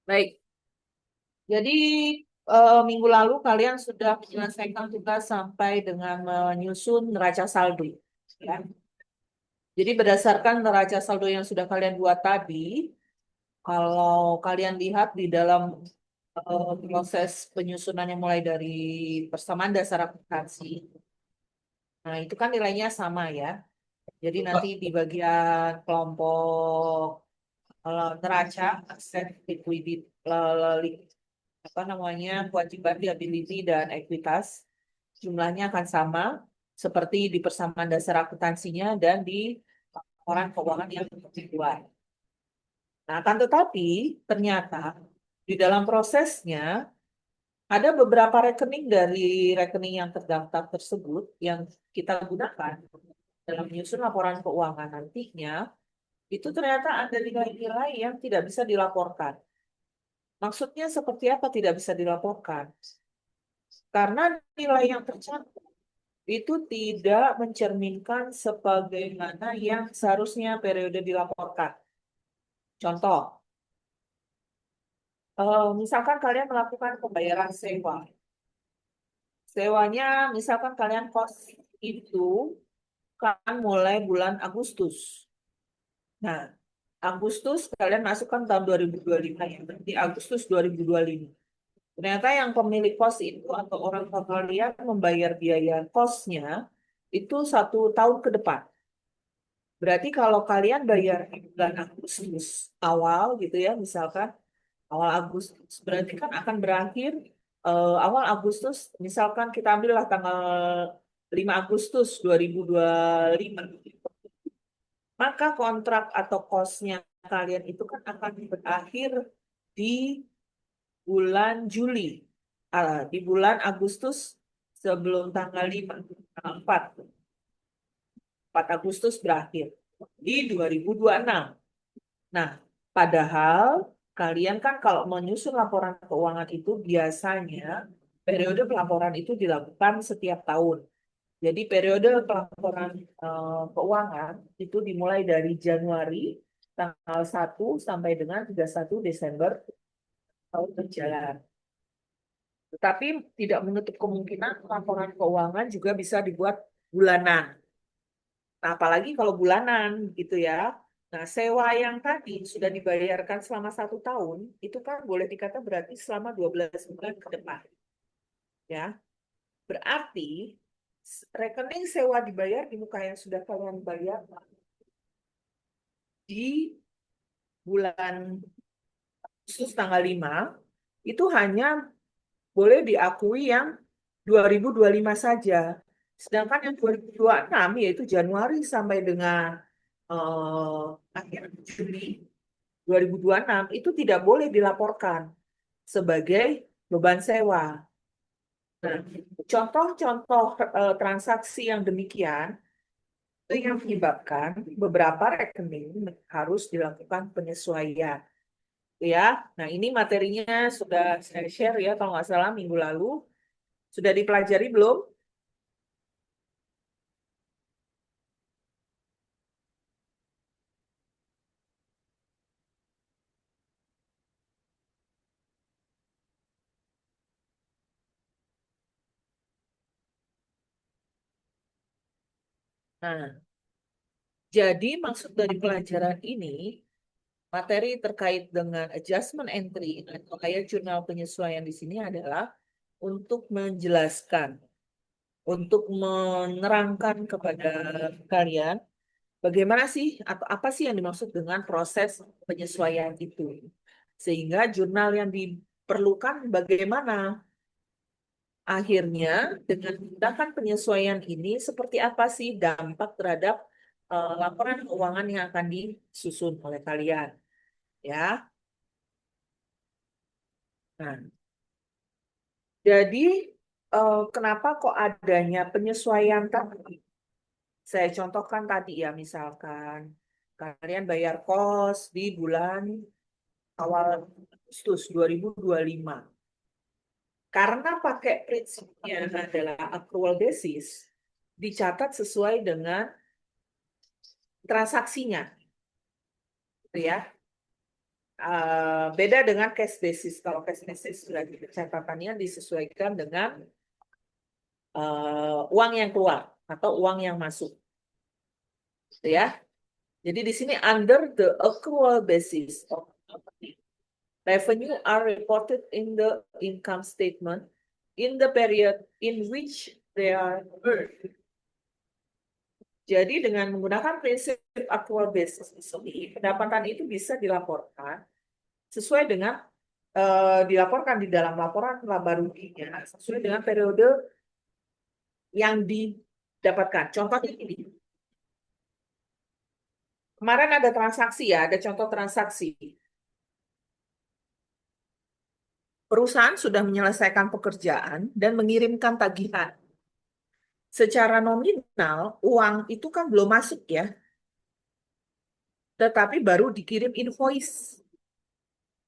Baik, jadi minggu lalu kalian sudah menyelesaikan tugas sampai dengan menyusun neraca saldo. Ya. Jadi berdasarkan neraca saldo yang sudah kalian buat tadi, kalau kalian lihat di dalam proses penyusunannya mulai dari persamaan dasar akuntansi, nah itu kan nilainya sama ya. Jadi nanti di bagian kelompok neraca, aset, likuidit, apa namanya, kewajiban liability dan ekuitas, jumlahnya akan sama seperti di persamaan dasar akuntansinya dan di laporan keuangan yang dibuat. Nah, akan tetapi ternyata di dalam prosesnya ada beberapa rekening dari rekening yang terdaftar tersebut yang kita gunakan dalam menyusun laporan keuangan nantinya, itu ternyata ada nilai-nilai yang tidak bisa dilaporkan. Maksudnya seperti apa tidak bisa dilaporkan? Karena nilai yang tercantum itu tidak mencerminkan sebagaimana yang seharusnya periode dilaporkan. Contoh, misalkan kalian melakukan pembayaran sewa. Sewanya, misalkan kalian kos itu kan mulai bulan Agustus. Nah, Agustus kalian masukkan tahun 2025 ya, berarti Agustus 2025. Ternyata yang pemilik kos itu atau orang tua kalian membayar biaya kosnya itu 1 tahun ke depan. Berarti kalau kalian bayar di bulan Agustus awal gitu ya, misalkan awal Agustus, berarti kan akan berakhir awal Agustus, misalkan kita ambillah tanggal 5 Agustus 2025. Maka kontrak atau kosnya kalian itu kan akan berakhir di bulan Juli. Di bulan Agustus sebelum tanggal 5, tanggal 4 Agustus berakhir di 2026. Nah, padahal kalian kan kalau menyusun laporan keuangan itu biasanya periode pelaporan itu dilakukan setiap tahun. Jadi periode pelaporan keuangan itu dimulai dari Januari tanggal 1 sampai dengan 31 Desember tahun berjalan. Tetapi tidak menutup kemungkinan laporan keuangan juga bisa dibuat bulanan. Nah, apalagi kalau bulanan gitu ya. Nah, sewa yang tadi sudah dibayarkan selama 1 tahun, itu kan boleh dikata berarti selama 12 bulan ke depan. Ya, berarti rekening sewa dibayar di muka yang sudah kalian bayar di bulan Agustus tanggal 5, itu hanya boleh diakui yang 2025 saja. Sedangkan yang 2026, yaitu Januari sampai dengan akhir Juli 2026, itu tidak boleh dilaporkan sebagai beban sewa. Nah, contoh-contoh transaksi yang demikian itu yang menyebabkan beberapa rekening harus dilakukan penyesuaian. Ya, nah ini materinya sudah saya share ya, kalau nggak salah minggu lalu. Sudah dipelajari belum? Nah, jadi maksud dari pelajaran ini, materi terkait dengan adjustment entry atau kayak jurnal penyesuaian di sini adalah untuk menjelaskan, untuk menerangkan kepada kalian bagaimana sih atau apa sih yang dimaksud dengan proses penyesuaian itu. Sehingga jurnal yang diperlukan bagaimana. Akhirnya, dengan tindakan penyesuaian ini, seperti apa sih dampak terhadap laporan keuangan yang akan disusun oleh kalian? Ya, nah, jadi kenapa kok adanya penyesuaian tadi? Saya contohkan tadi ya, misalkan kalian bayar kos di bulan awal Agustus 2025. Karena pakai prinsipnya adalah accrual basis, dicatat sesuai dengan transaksinya, gitu ya. Beda dengan cash basis. Kalau cash basis sudah catatannya disesuaikan dengan uang yang keluar atau uang yang masuk. Gitu ya. Jadi di sini under the accrual basis of revenue are reported in the income statement in the period in which they are earned. Jadi dengan menggunakan prinsip accrual basis ini, pendapatan itu bisa dilaporkan sesuai dengan dilaporkan di dalam laporan laba ruginya sesuai dengan periode yang didapatkan. Contohnya ini. Kemarin ada transaksi ya, ada contoh transaksi. Perusahaan sudah menyelesaikan pekerjaan dan mengirimkan tagihan. Secara nominal, uang itu kan belum masuk ya, tetapi baru dikirim invoice.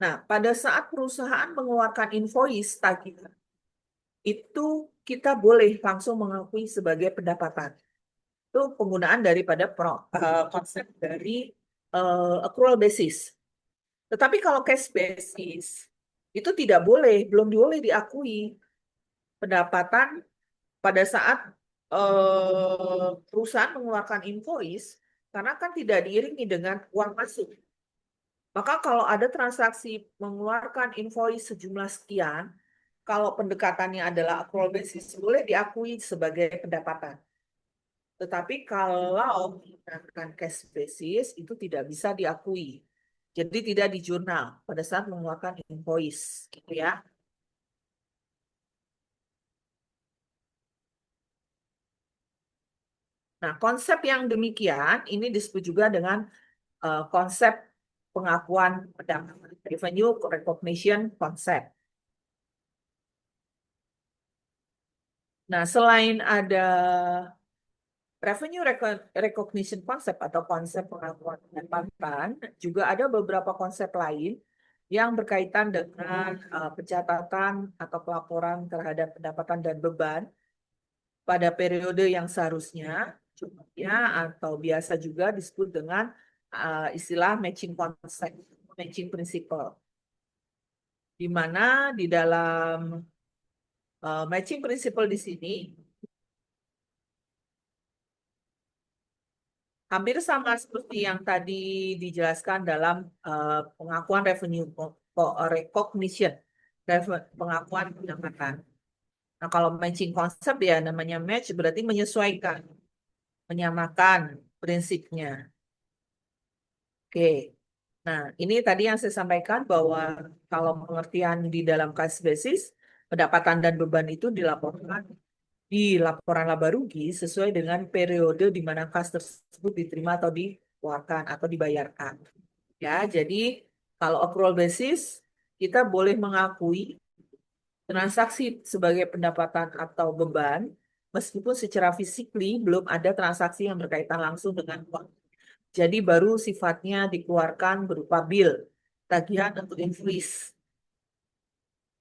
Nah, pada saat perusahaan mengeluarkan invoice tagihan, itu kita boleh langsung mengakui sebagai pendapatan. Itu penggunaan daripada konsep dari accrual basis. Tetapi kalau cash basis, itu tidak boleh, belum boleh diakui pendapatan pada saat perusahaan mengeluarkan invoice, karena kan tidak diiringi dengan uang masuk. Maka kalau ada transaksi mengeluarkan invoice sejumlah sekian, kalau pendekatannya adalah accrual basis, boleh diakui sebagai pendapatan. Tetapi kalau menggunakan cash basis, itu tidak bisa diakui. Jadi tidak di jurnal pada saat mengeluarkan invoice, gitu ya. Nah, konsep yang demikian ini disebut juga dengan konsep pengakuan pendapatan, revenue recognition concept. Nah, selain ada revenue recognition concept atau konsep pengakuan pendapatan, juga ada beberapa konsep lain yang berkaitan dengan pencatatan atau pelaporan terhadap pendapatan dan beban pada periode yang seharusnya, ya, atau biasa juga disebut dengan istilah matching concept, matching principle, di mana di dalam matching principle di sini hampir sama seperti yang tadi dijelaskan dalam pengakuan revenue recognition, pengakuan pendapatan. Nah, kalau matching konsep ya namanya match berarti menyesuaikan, menyamakan prinsipnya. Oke. Nah, ini tadi yang saya sampaikan bahwa kalau pengertian di dalam case basis, pendapatan dan beban itu dilaporkan di laporan laba rugi sesuai dengan periode di mana kas tersebut diterima atau dikeluarkan atau dibayarkan. Ya, jadi kalau accrual basis kita boleh mengakui transaksi sebagai pendapatan atau beban meskipun secara fisikly belum ada transaksi yang berkaitan langsung dengan uang. Jadi baru sifatnya dikeluarkan berupa bill, tagihan atau invoice.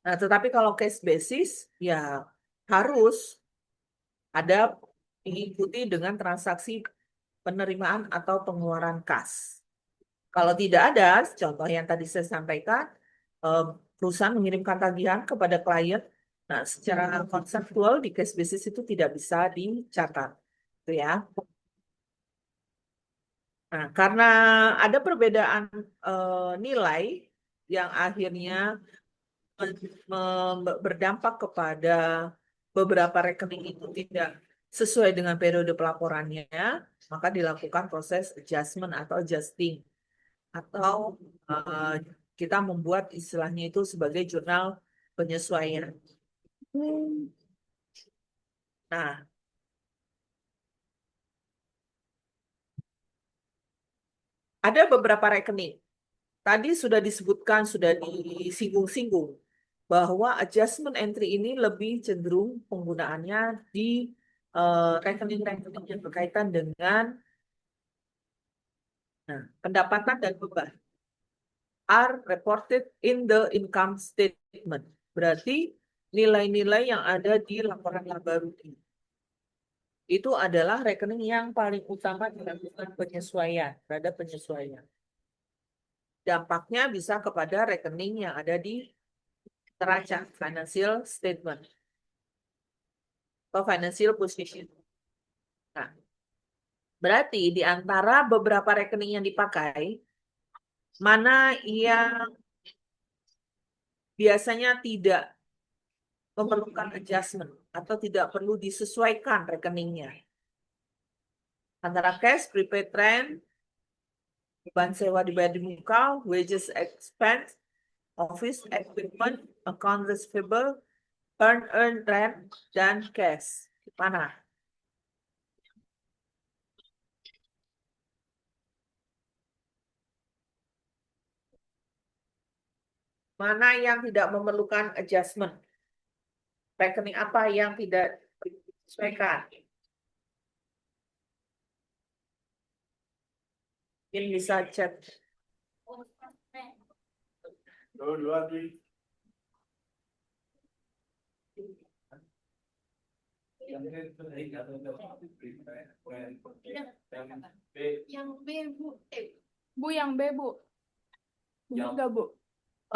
Nah, tetapi kalau case basis ya harus ada diikuti dengan transaksi penerimaan atau pengeluaran kas. Kalau tidak ada, contoh yang tadi saya sampaikan, perusahaan mengirimkan tagihan kepada klien, nah secara konseptual di case basis itu tidak bisa dicatat, itu ya. Nah, karena ada perbedaan nilai yang akhirnya berdampak kepada beberapa rekening itu tidak sesuai dengan periode pelaporannya, maka dilakukan proses adjustment atau adjusting atau eh, kita membuat istilahnya itu sebagai jurnal penyesuaian. Nah, ada beberapa rekening. Tadi sudah disebutkan, sudah disinggung-singgung bahwa adjustment entry ini lebih cenderung penggunaannya di rekening-rekening yang berkaitan dengan pendapatan dan beban are reported in the income statement. Berarti nilai-nilai yang ada di laporan laba rugi itu adalah rekening yang paling utama dilakukan penyesuaian, terhadap penyesuaian. dampaknya bisa kepada rekening yang ada di neraca financial statement atau financial position. Nah, berarti di antara beberapa rekening yang dipakai, mana yang biasanya tidak memerlukan adjustment atau tidak perlu disesuaikan rekeningnya? Antara cash, prepaid trend, beban sewa dibayar di muka, wages expense, office equipment, account receivable, earn rent, dan cash. Mana? Mana yang tidak memerlukan adjustment? Rekening apa yang tidak disesuaikan? Mungkin bisa cek. Yang B, Bu. Bu, yang B, Bu. Enggak, Bu.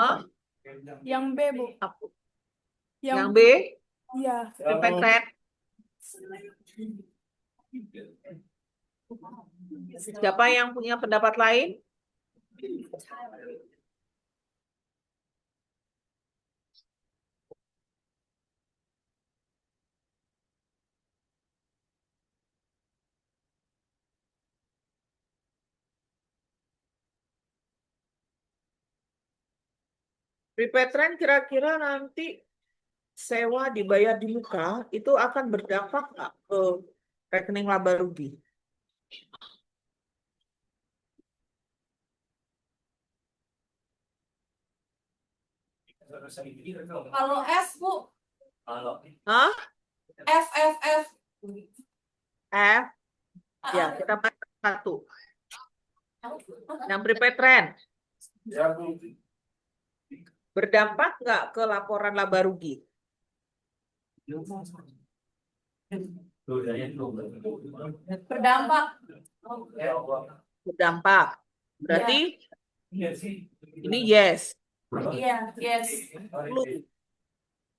Oh, Yang B, Bu. apa? Yang Yang B, Iya. prepaid trend. Siapa yang punya pendapat lain? Prepaid trend kira-kira nanti sewa dibayar di muka itu akan berdampak nggak ke rekening laba rugi? Kalau F, Bu. Hah? F. F? Ya, kita masuk satu. Yang prepaid trend. Berdampak nggak ke laporan laba rugi? Berdampak. Berdampak. Berarti ini yes. Iya, yes.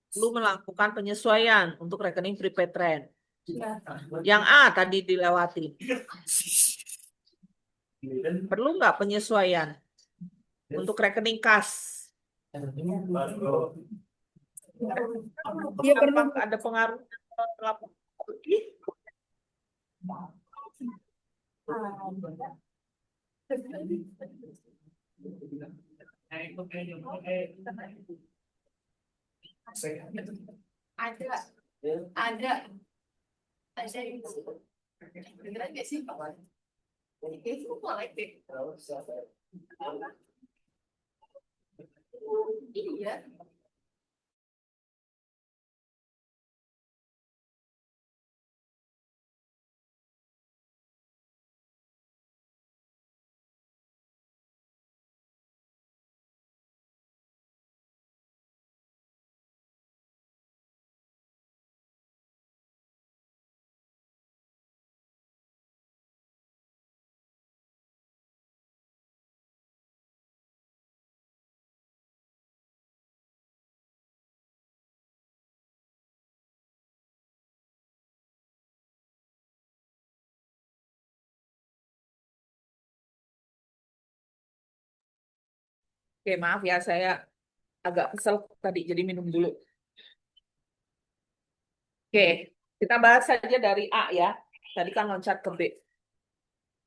Perlu melakukan penyesuaian untuk rekening prepaid trend. Iya. Yang A tadi dilewati. Perlu nggak penyesuaian untuk rekening kas? Iya, perlu. Apakah ada pengaruh ke laporan rugi? Ada. Beneran nggak sih? Itu kolektif. Iya. Oke, maaf ya, saya agak kesel tadi, jadi minum dulu. Oke, kita bahas saja dari A ya. Tadi kan loncat ke B.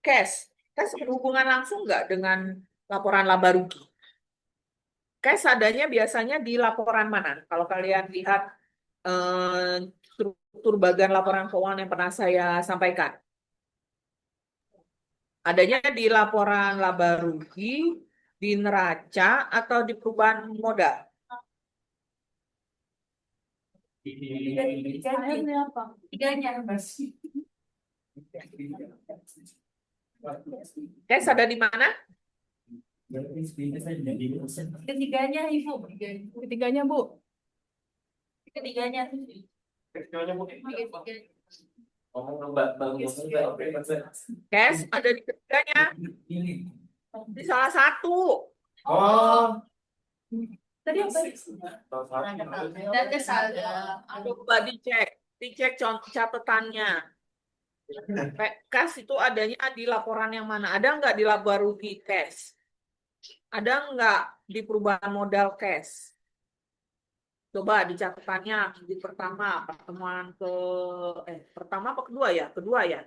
Cash. Cash berhubungan langsung nggak dengan laporan laba rugi? Cash adanya biasanya di laporan mana? Kalau kalian lihat struktur bagian laporan keuangan yang pernah saya sampaikan. Adanya di laporan laba rugi, di neraca, atau di perubahan modal? Tiganya apa? Tiganya. Cash ada di mana? Ketiganya, Ibu. Ketiganya, Bu. Ketiganya. Cash ada di ketiganya. Di salah satu. Oh. Tadi apa? Neraca saldo. Coba dicek catatannya. Cash itu adanya di laporan yang mana? Ada nggak di laba rugi cash? Ada nggak di perubahan modal cash? Coba di catatannya di pertama apa kedua ya? Kedua ya.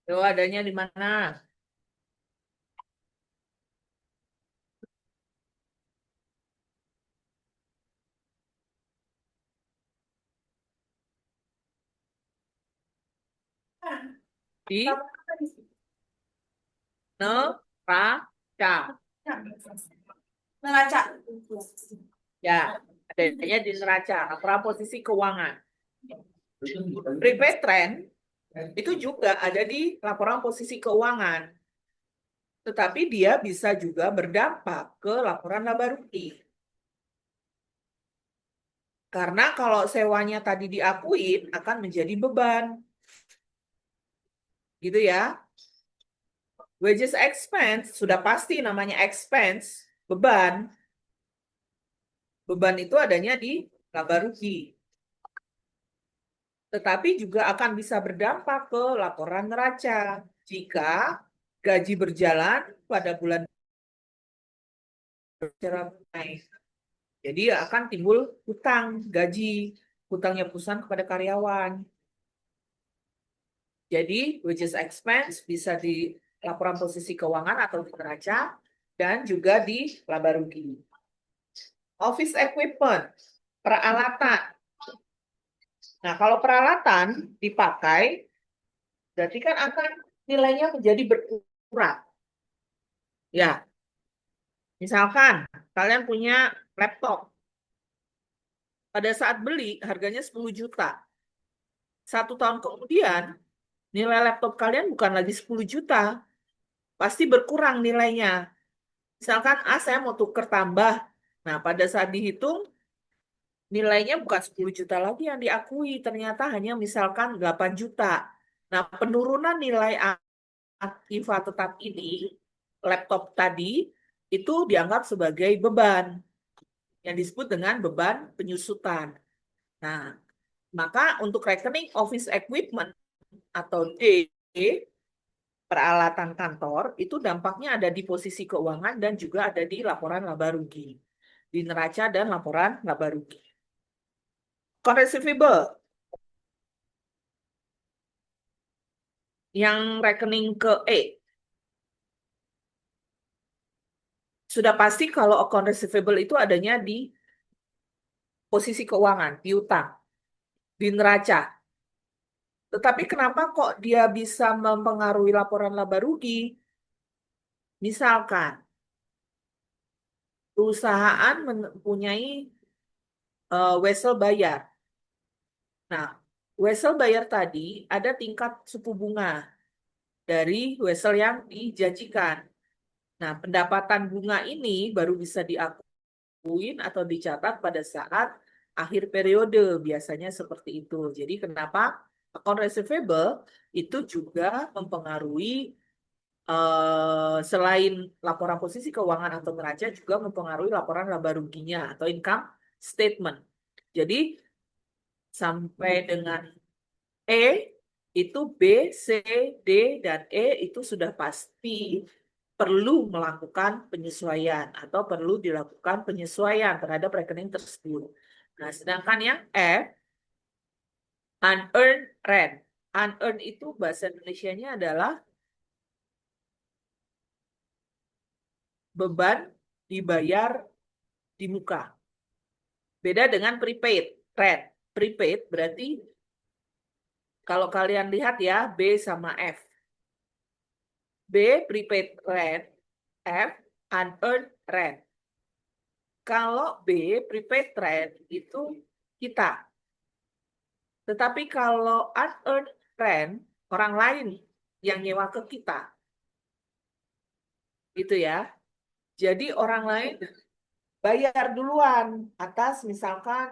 Coba adanya di mana? Di neraca. Neraca. Ya, adanya di neraca, laporan posisi keuangan. Prepaid trend itu juga ada di laporan posisi keuangan. Tetapi dia bisa juga berdampak ke laporan laba rugi. Karena kalau sewanya tadi diakuin akan menjadi beban. Gitu ya. Wages expense sudah pasti namanya expense, beban. Beban itu adanya di laba rugi. Tetapi juga akan bisa berdampak ke laporan neraca jika gaji berjalan pada bulan secara tunai. Jadi akan timbul hutang gaji, hutangnya perusahaan kepada karyawan. Jadi wages expense bisa di laporan posisi keuangan atau di neraca dan juga di laba rugi. Office equipment, peralatan. Nah, kalau peralatan dipakai, berarti kan akan nilainya menjadi berkurang. Ya, misalkan kalian punya laptop. Pada saat beli harganya 10 juta. 1 tahun kemudian nilai laptop kalian bukan lagi 10 juta. Pasti berkurang nilainya. Misalkan, saya mau tuker tambah. Nah, pada saat dihitung nilainya bukan 10 juta lagi yang diakui. Ternyata hanya misalkan 8 juta. Nah, penurunan nilai aktiva tetap ini, laptop tadi, itu dianggap sebagai beban. Yang disebut dengan beban penyusutan. Nah, maka untuk rekening office equipment atau D, peralatan kantor, itu dampaknya ada di posisi keuangan dan juga ada di laporan laba rugi. Di neraca dan laporan laba rugi. Account receivable. Yang rekening ke E. Sudah pasti kalau account receivable itu adanya di posisi keuangan, piutang, di neraca. Tetapi kenapa kok dia bisa mempengaruhi laporan laba rugi? Misalkan, perusahaan mempunyai wesel bayar. Nah, wesel bayar tadi ada tingkat suku bunga dari wesel yang dijanjikan. Nah, pendapatan bunga ini baru bisa diakuin atau dicatat pada saat akhir periode, biasanya seperti itu. Jadi kenapa account receivable itu juga mempengaruhi selain laporan posisi keuangan atau neraca juga mempengaruhi laporan laba ruginya atau income statement. Jadi sampai dengan E itu B, C, D, dan E itu sudah pasti perlu melakukan penyesuaian atau perlu dilakukan penyesuaian terhadap rekening tersebut. Nah, sedangkan yang F, unearned rent. Unearned itu bahasa Indonesianya adalah beban dibayar di muka. Beda dengan prepaid rent. Prepaid berarti kalau kalian lihat ya B sama F. B prepaid rent, F unearned rent. Kalau B prepaid rent itu kita. Tetapi kalau unearned rent orang lain yang nyewa ke kita. Gitu ya. Jadi orang lain bayar duluan atas misalkan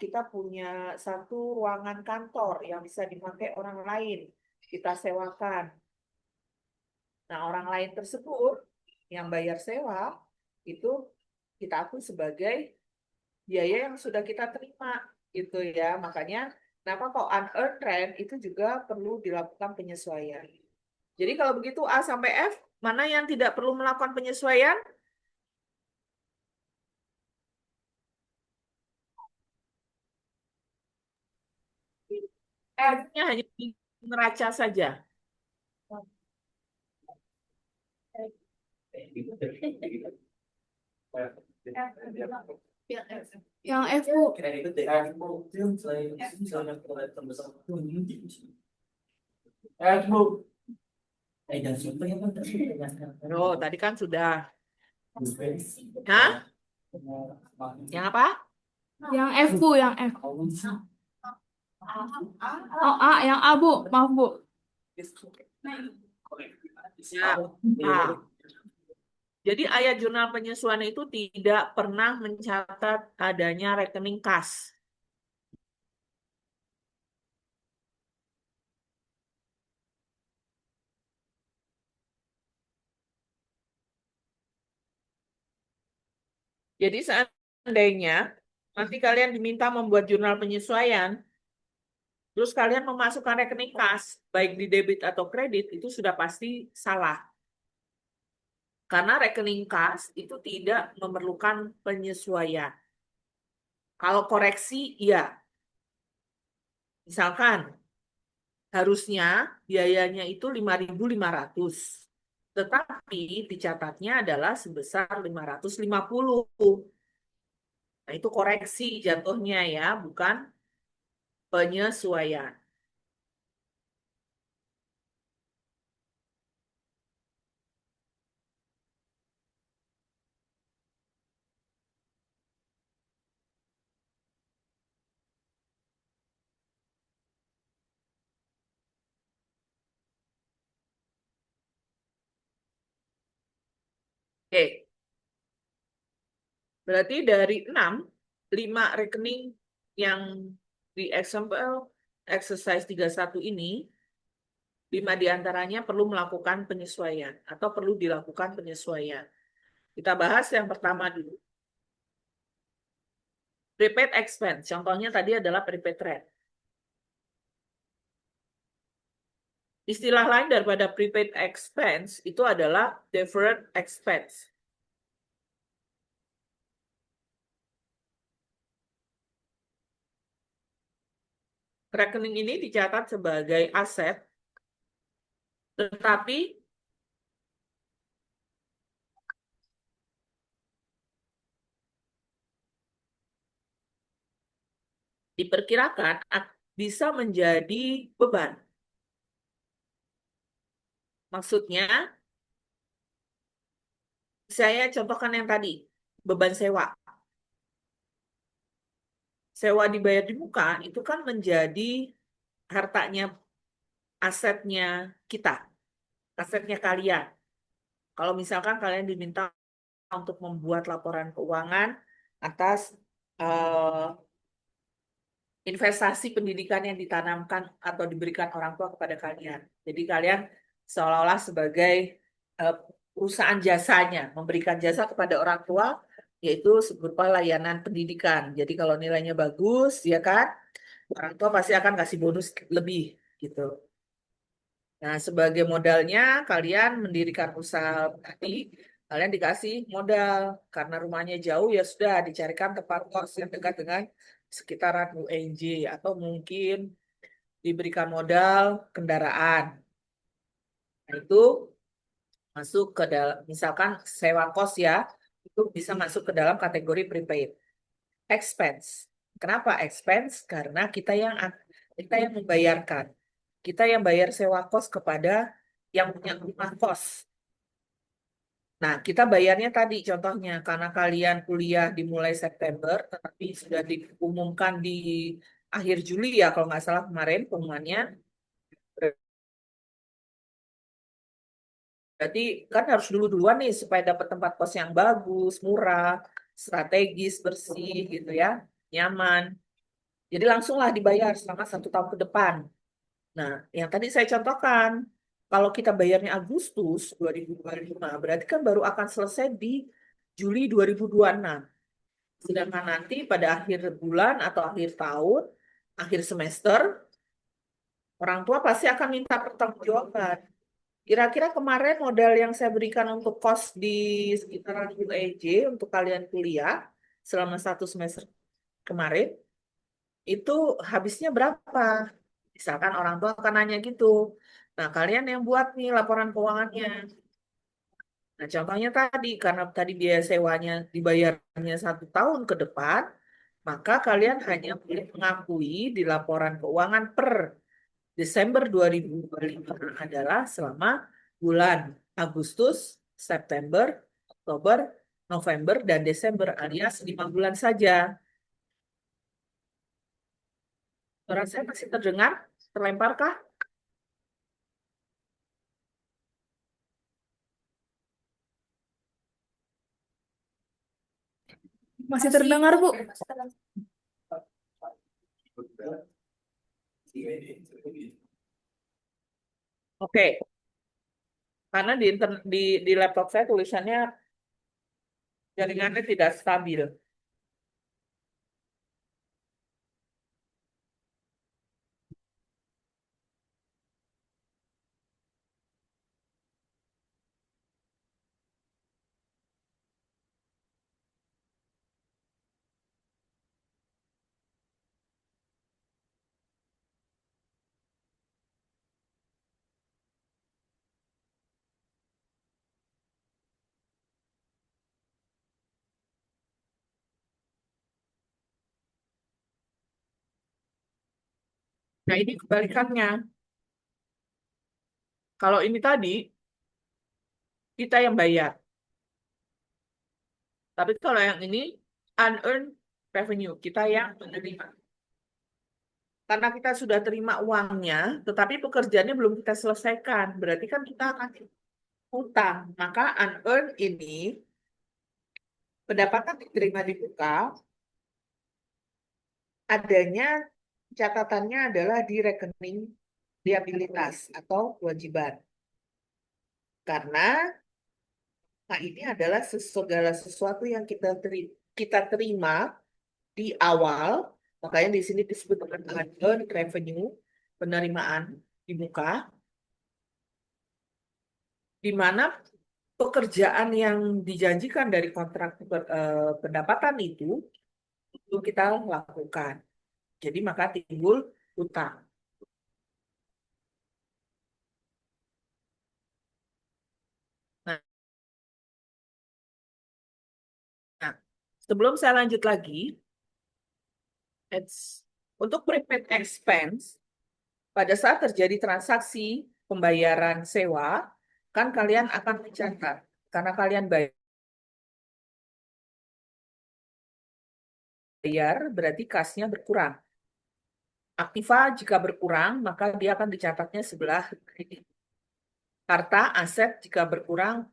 kita punya satu ruangan kantor yang bisa dipakai orang lain. Kita sewakan. Nah, orang lain tersebut yang bayar sewa itu kita akui sebagai biaya yang sudah kita terima gitu ya. Makanya kenapa kok unearned rent itu juga perlu dilakukan penyesuaian. Jadi kalau begitu A sampai F, mana yang tidak perlu melakukan penyesuaian? F-nya hanya di neraca saja. Yang F, Bu. Oh, tadi kan sudah. Hah? Yang apa? Yang F, Bu, yang F. Oh, A, yang A, Bu. Maaf, Bu. Ya, A. Jadi ayat jurnal penyesuaian itu tidak pernah mencatat adanya rekening kas. Jadi seandainya nanti kalian diminta membuat jurnal penyesuaian, terus kalian memasukkan rekening kas, baik di debit atau kredit, itu sudah pasti salah. Karena rekening kas itu tidak memerlukan penyesuaian. Kalau koreksi, iya. Misalkan, harusnya biayanya itu 5.500. Tetapi dicatatnya adalah sebesar 550. Nah, itu koreksi jatuhnya ya, bukan penyesuaian. Oke, berarti dari 6, 5 rekening yang di example exercise 31 ini, 5 diantaranya perlu melakukan penyesuaian atau perlu dilakukan penyesuaian. Kita bahas yang pertama dulu. Prepaid expense, contohnya tadi adalah prepaid rent. Istilah lain daripada prepaid expense itu adalah deferred expense. Rekening ini dicatat sebagai aset, tetapi diperkirakan bisa menjadi beban. Maksudnya, saya contohkan yang tadi, beban sewa. Sewa dibayar di muka itu kan menjadi hartanya, asetnya kita, asetnya kalian. Kalau misalkan kalian diminta untuk membuat laporan keuangan atas investasi pendidikan yang ditanamkan atau diberikan orang tua kepada kalian. Jadi kalian seolah-olah sebagai perusahaan jasanya, memberikan jasa kepada orang tua, yaitu berupa layanan pendidikan. Jadi kalau nilainya bagus, ya kan, orang tua pasti akan kasih bonus lebih, gitu. Nah, sebagai modalnya, kalian mendirikan usaha tadi, kalian dikasih modal. Karena rumahnya jauh, ya sudah dicarikan tempat kos yang dekat dengan sekitaran UNJ. Atau mungkin diberikan modal kendaraan. Nah, itu masuk ke dalam, misalkan sewa kos ya, itu bisa masuk ke dalam kategori prepaid. Expense. Kenapa expense? Karena kita yang membayarkan. Kita yang bayar sewa kos kepada yang punya rumah kos. Nah, kita bayarnya tadi contohnya karena kalian kuliah dimulai September, tetapi sudah diumumkan di akhir Juli ya kalau nggak salah kemarin pengumumannya. Berarti kan harus dulu-duluan nih supaya dapat tempat kos yang bagus, murah, strategis, bersih gitu ya, nyaman. Jadi langsunglah dibayar selama 1 tahun ke depan. Nah, yang tadi saya contohkan, kalau kita bayarnya Agustus 2025, berarti kan baru akan selesai di Juli 2026. Sedangkan nanti pada akhir bulan atau akhir tahun, akhir semester, orang tua pasti akan minta pertanggungjawaban. Kira-kira kemarin modal yang saya berikan untuk kos di sekitaran UEJ untuk kalian kuliah selama 1 semester kemarin, itu habisnya berapa? Misalkan orang tua akan nanya gitu. Nah, kalian yang buat nih laporan keuangannya. Nah, contohnya tadi, karena tadi biaya sewanya dibayarnya 1 tahun ke depan, maka kalian hanya boleh mengakui di laporan keuangan per Desember 2025 adalah selama bulan Agustus, September, Oktober, November, dan Desember alias 5 bulan saja. Suara saya masih terdengar? Terlemparkah? Masih terdengar, Bu. Oke, karena di laptop saya tulisannya jaringannya tidak stabil. Nah, ini kebalikannya. Kalau ini tadi, kita yang bayar. Tapi kalau yang ini, unearned revenue, kita yang menerima. Karena kita sudah terima uangnya, tetapi pekerjaannya belum kita selesaikan. Berarti kan kita akan utang. Maka unearned ini, pendapatan diterima di muka, adanya catatannya adalah di rekening liabilitas atau kewajiban. Karena nah ini adalah segala sesuatu yang kita terima di awal, makanya di sini disebut dengan unearned revenue, penerimaan di muka, di mana pekerjaan yang dijanjikan dari kontrak pendapatan itu kita lakukan. Jadi maka timbul utang. Nah, nah, sebelum saya lanjut lagi, untuk prepaid expense, pada saat terjadi transaksi pembayaran sewa, kan kalian akan mencatat karena kalian bayar berarti kasnya berkurang. Aktiva jika berkurang, maka dia akan dicatatnya sebelah kredit. Harta aset jika berkurang,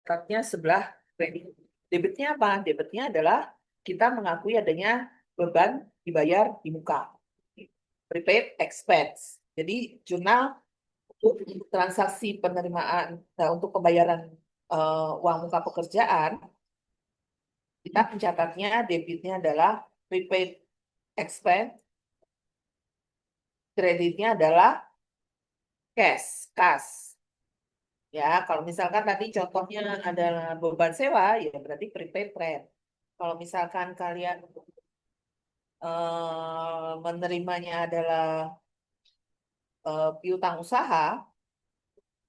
dicatatnya sebelah kredit. Debitnya apa? Debitnya adalah kita mengakui adanya beban dibayar di muka. Prepaid expense. Jadi jurnal untuk transaksi penerimaan, untuk pembayaran uang muka pekerjaan, kita mencatatnya debitnya adalah prepaid expense, kreditnya adalah cash, kas. Ya, kalau misalkan tadi contohnya adalah beban sewa, ya berarti prepaid rent. Kalau misalkan kalian menerimanya adalah piutang usaha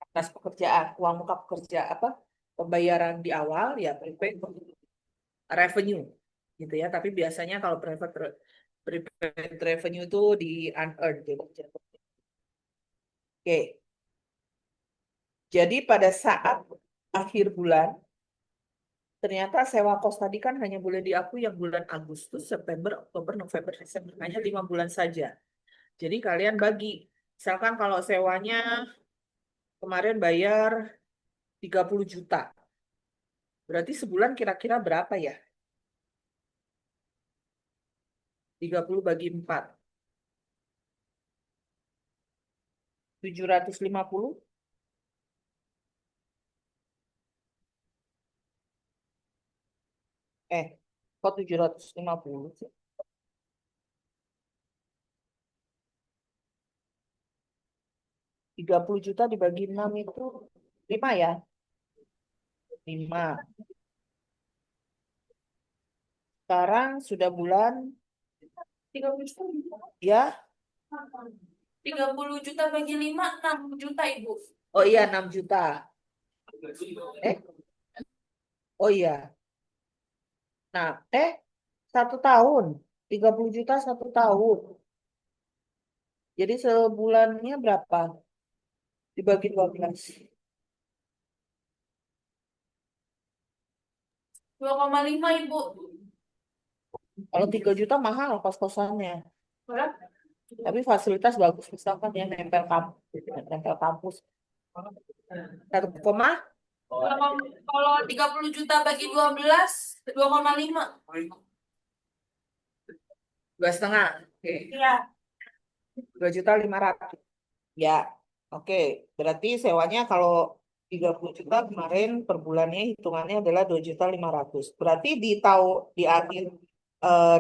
atas pekerjaan, uang muka pekerja apa pembayaran di awal, ya prepaid revenue, gitu ya. Tapi biasanya kalau prepaid revenue itu di unearned, gitu. Oke, jadi pada saat akhir bulan, ternyata sewa kos tadi kan hanya boleh diakui yang bulan Agustus, September, Oktober, November, Desember. Hanya 5 bulan saja. Jadi kalian bagi Misalkan kalau sewanya kemarin bayar 30 juta. Berarti sebulan kira-kira berapa ya? 30 bagi 4. 750. Kok 750 sih? 30 juta dibagi 6 itu 5 ya? 5. Sekarang sudah bulan 30 juta. ya. 30 juta bagi 5, 6 juta, Ibu. Oh iya 6 juta. Eh, oh iya. Nah, 1 tahun. 30 juta 1 tahun. Jadi sebulannya berapa? Dibagi 12. 2,5, Ibu. Kalau 3 juta mahal kos-kosannya. Berapa? Tapi fasilitas bagus. Misalkan ya nempel kampus. 1, Kalau 30 juta bagi 12, 2,5. 2,5. Oke. Iya. 2,5 juta. Ya, oke. Berarti sewanya kalau 30 juta kemarin per bulannya hitungannya adalah 2,5 juta. Berarti di akhir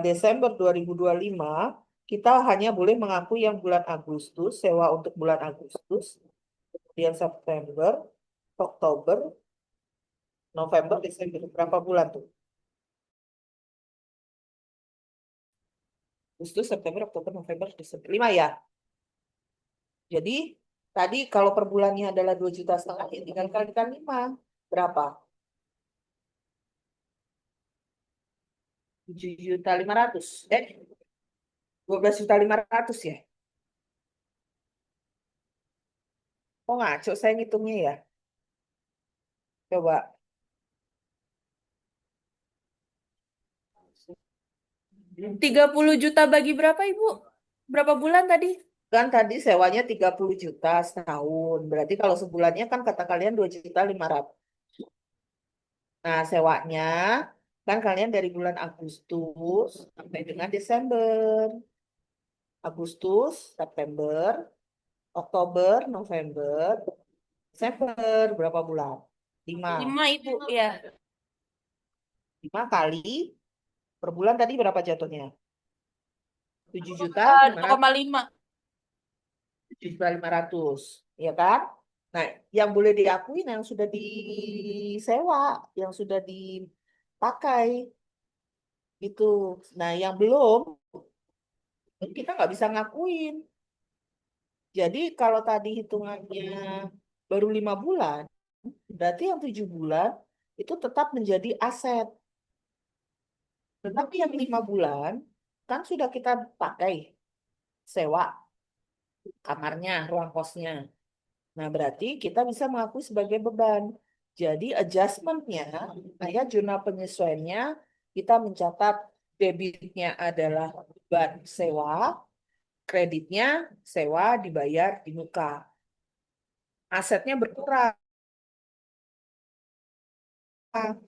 Desember 2025 kita hanya boleh mengakui yang bulan Agustus, sewa untuk bulan Agustus, kemudian September, Oktober, November, Desember. Berapa bulan tuh? Agustus, September, Oktober, November, Desember. 5 ya. Jadi tadi kalau per bulannya adalah 2,5 juta, ya tinggal kalikan 5. Berapa? 7,5 juta. 12,5 juta ya? Oh ngaco saya ngitungnya ya. Coba. 30 juta bagi berapa, Ibu? Berapa bulan tadi? Kan tadi sewanya 30 juta setahun. Berarti kalau sebulannya kan kata kalian 2,5 juta. Nah sewanya kan kalian dari bulan Agustus sampai dengan Desember. Agustus, September, Oktober, November, Desember. Berapa bulan? 5. 5, Ibu. Ya. 5 kali per bulan tadi berapa jatuhnya? 7 juta 2,5. 7,5 juta, ya kan? Nah, yang boleh diakuin yang sudah disewa, yang sudah dipakai itu. Nah, yang belum kita nggak bisa ngakuin. Jadi kalau tadi hitungannya baru 5 bulan, berarti yang 7 bulan itu tetap menjadi aset. Tetapi yang 5 bulan kan sudah kita pakai sewa kamarnya, ruang kosnya. Nah, berarti kita bisa mengakui sebagai beban. Jadi adjustment-nya, kayak jurnal penyesuaiannya, kita mencatat debitnya adalah beban sewa, kreditnya sewa dibayar di muka. Asetnya berkurang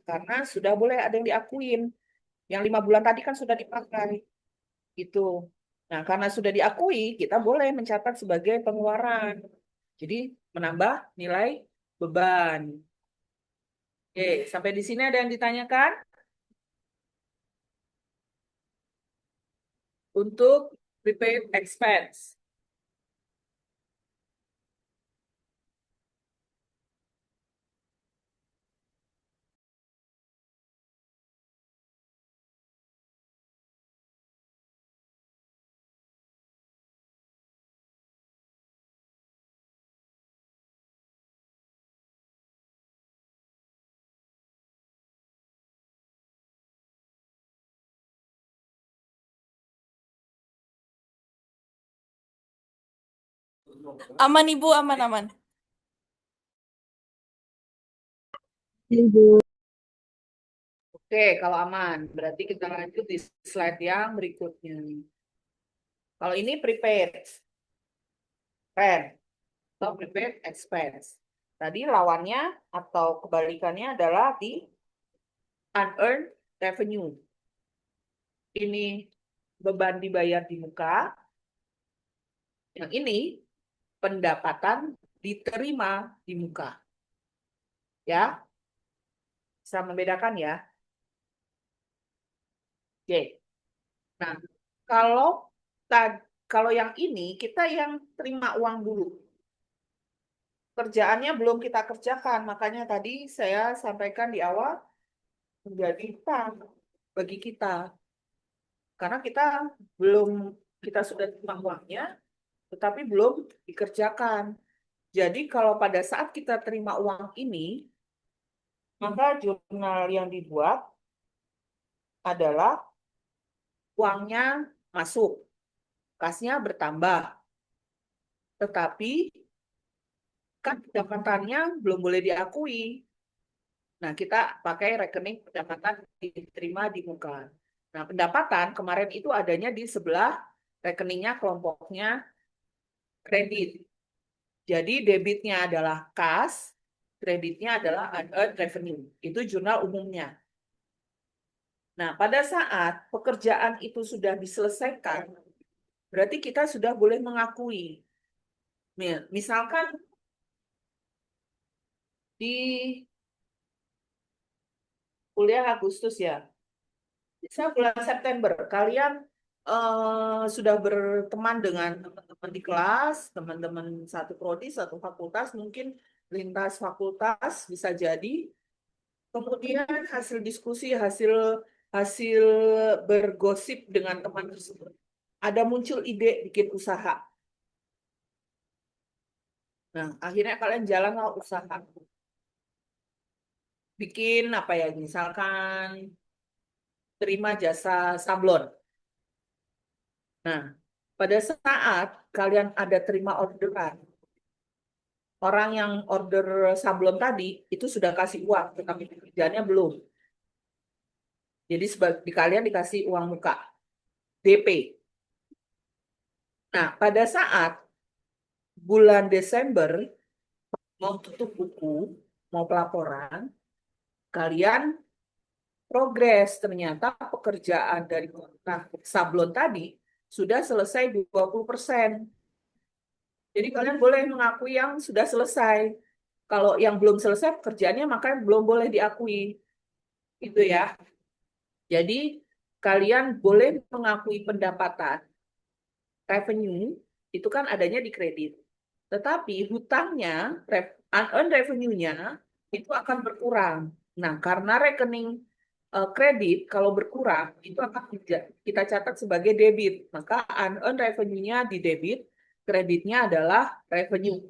karena sudah boleh ada yang diakuin. Yang 5 bulan tadi kan sudah dipakai. Gitu. Nah, karena sudah diakui, kita boleh mencatat sebagai pengeluaran. Jadi menambah nilai beban. Oke, sampai di sini ada yang ditanyakan? Untuk prepaid expense. Aman, Ibu, aman. Oke, kalau aman, berarti kita lanjut di slide yang berikutnya. Kalau ini prepaid. Rent atau prepaid expense. Tadi lawannya atau kebalikannya adalah di unearned revenue. Ini beban dibayar di muka. Yang ini pendapatan diterima di muka. Ya, bisa membedakan ya. Oke. Nah, kalau kalau yang ini kita yang terima uang dulu. Kerjaannya belum kita kerjakan, makanya tadi saya sampaikan di awal menjadi hutang bagi kita. Karena kita sudah terima uangnya, tetapi belum dikerjakan. Jadi kalau pada saat kita terima uang ini, maka jurnal yang dibuat adalah uangnya masuk, kasnya bertambah. Tetapi kan pendapatannya belum boleh diakui. Nah, kita pakai rekening pendapatan diterima di muka. Nah, pendapatan kemarin itu adanya di sebelah rekeningnya kelompoknya kredit. Jadi debitnya adalah kas, kreditnya adalah unearned revenue. Itu jurnal umumnya. Nah, pada saat pekerjaan itu sudah diselesaikan, berarti kita sudah boleh mengakui. Misalkan di kuliah Agustus ya, bisa bulan September, kalian sudah berteman dengan teman-teman di kelas, teman-teman satu prodi, satu fakultas, mungkin lintas fakultas bisa jadi. Kemudian hasil diskusi, hasil hasil bergosip dengan teman tersebut, ada muncul ide bikin usaha. Nah, akhirnya kalian jalanlah usaha. Bikin apa ya, misalkan terima jasa sablon. Nah, pada saat kalian ada terima orderan, orang yang order sablon tadi itu sudah kasih uang, tetapi pekerjaannya belum. Jadi di kalian dikasih uang muka, DP. Nah, pada saat bulan Desember mau tutup buku, mau pelaporan, kalian progres. Ternyata pekerjaan dari kontrak sablon tadi sudah selesai 20%. Jadi kalian boleh mengakui yang sudah selesai. Kalau yang belum selesai pekerjaannya maka belum boleh diakui. Itu ya. Jadi kalian boleh mengakui pendapatan revenue itu kan adanya di kredit. Tetapi hutangnya, unearned revenue-nya itu akan berkurang. Nah, karena rekening kredit kalau berkurang itu akan kita catat sebagai debit. Maka unearned revenue-nya di debit, kreditnya adalah revenue.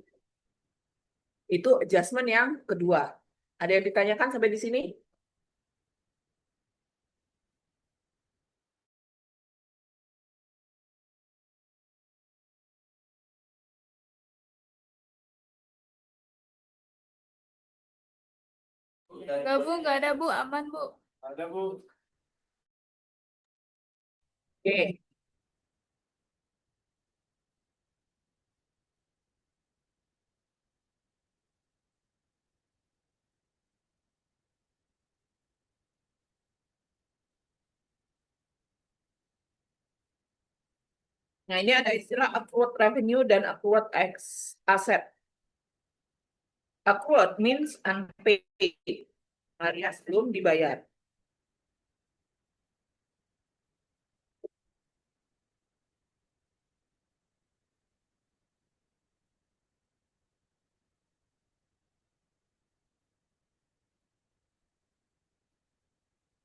Itu adjustment yang kedua. Ada yang ditanyakan sampai di sini? Enggak Bu, enggak ada Bu, aman Bu. Oke. Nah, ini ada istilah accrued revenue dan accrued asset. Accrued means unpaid, alias belum dibayar.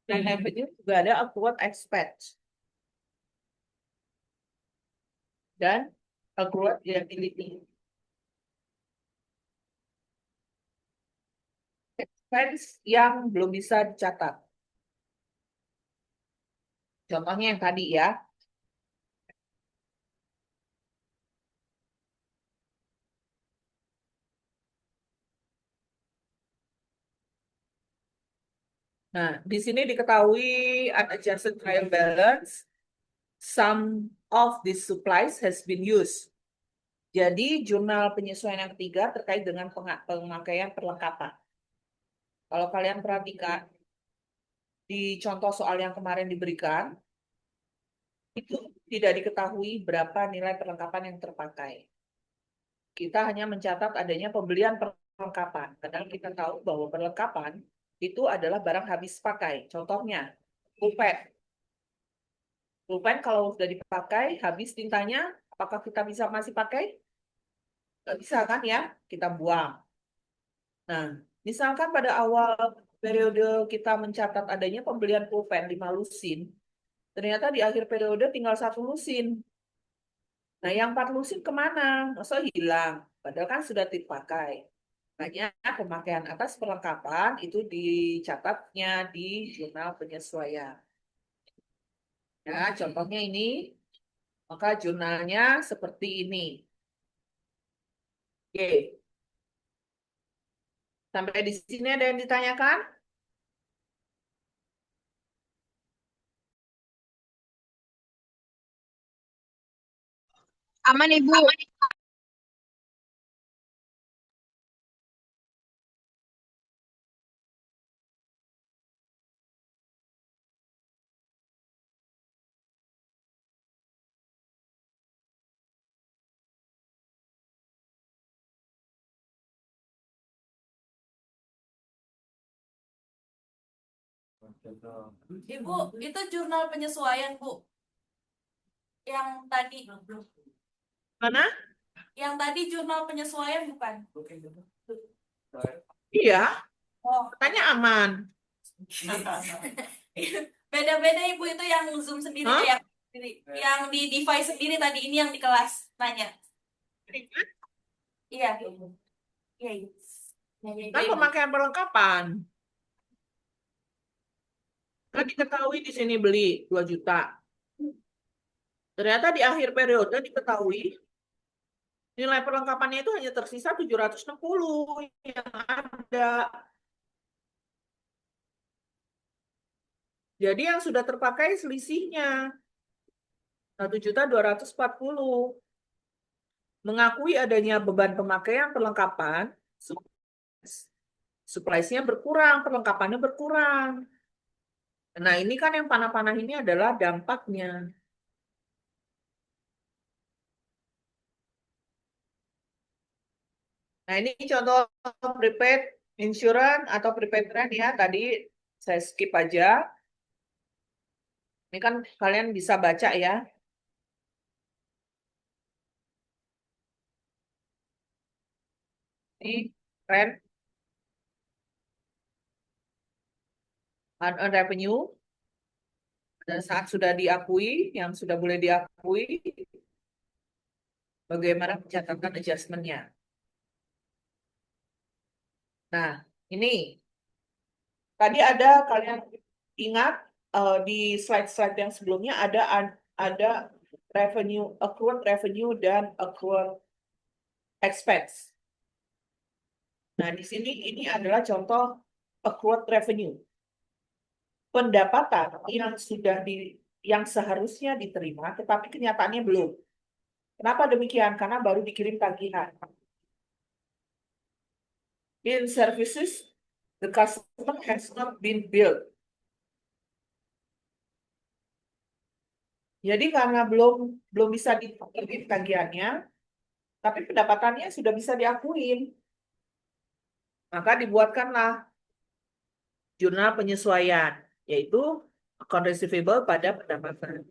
Dan revenue juga ada accrued expense dan accrued liability. Expense yang belum bisa dicatat. Contohnya yang tadi ya. Nah, di sini diketahui unadjusted trial balance. Some of these supplies has been used. Jadi jurnal penyesuaian yang ketiga terkait dengan pemakaian perlengkapan. Kalau kalian perhatikan, di contoh soal yang kemarin diberikan, itu tidak diketahui berapa nilai perlengkapan yang terpakai. Kita hanya mencatat adanya pembelian perlengkapan. Padahal kita tahu bahwa perlengkapan itu adalah barang habis pakai. Contohnya, pulpen. Pulpen kalau sudah dipakai, habis tintanya, apakah kita bisa masih pakai? Nggak bisa kan ya? Kita buang. Nah, misalkan pada awal periode kita mencatat adanya pembelian pulpen 5 lusin, ternyata di akhir periode tinggal 1 lusin. Nah, yang 4 lusin kemana? Masa hilang? Padahal kan sudah dipakai. Makanya pemakaian atas perlengkapan itu dicatatnya di jurnal penyesuaian. Ya, contohnya ini, maka jurnalnya seperti ini. Oke, sampai di sini ada yang ditanyakan? Aman Ibu. Ibu, itu jurnal penyesuaian, Bu. Yang tadi. Mana? Yang tadi jurnal penyesuaian bukan? Iya, Oh, katanya aman. beda-beda Ibu itu yang Zoom sendiri, Hah? yang sendiri. Yang di device sendiri tadi, ini yang di kelas nanya. Iya. Iya, iya. Kan pemakaian perlengkapan. Kan diketahui di sini beli 2 juta. Ternyata di akhir periode diketahui nilai perlengkapannya itu hanya tersisa 760 yang ada. Jadi yang sudah terpakai selisihnya 1.240.000. Mengakui adanya beban pemakaian perlengkapan, supplies-nya berkurang, perlengkapannya berkurang. Nah, ini kan yang panah-panah ini adalah dampaknya. Nah, ini contoh prepaid insurance atau prepaid trend ya. Tadi saya skip aja. Ini kan kalian bisa baca ya. Ini trend unearned revenue. Dan saat sudah diakui, yang sudah boleh diakui, bagaimana pencatatan adjustment-nya. Nah, ini tadi ada kalian ingat di slide-slide yang sebelumnya ada revenue, accrued revenue dan accrued expense. Nah, di sini ini adalah contoh accrued revenue. Pendapatan yang seharusnya diterima, tetapi kenyataannya belum. Kenapa demikian? Karena baru dikirim tagihan. In services, the customer has not been billed. Jadi karena belum bisa dikirim tagihannya, tapi pendapatannya sudah bisa diakuin. Maka dibuatkanlah jurnal penyesuaian, yaitu account receivable pada pendapatan.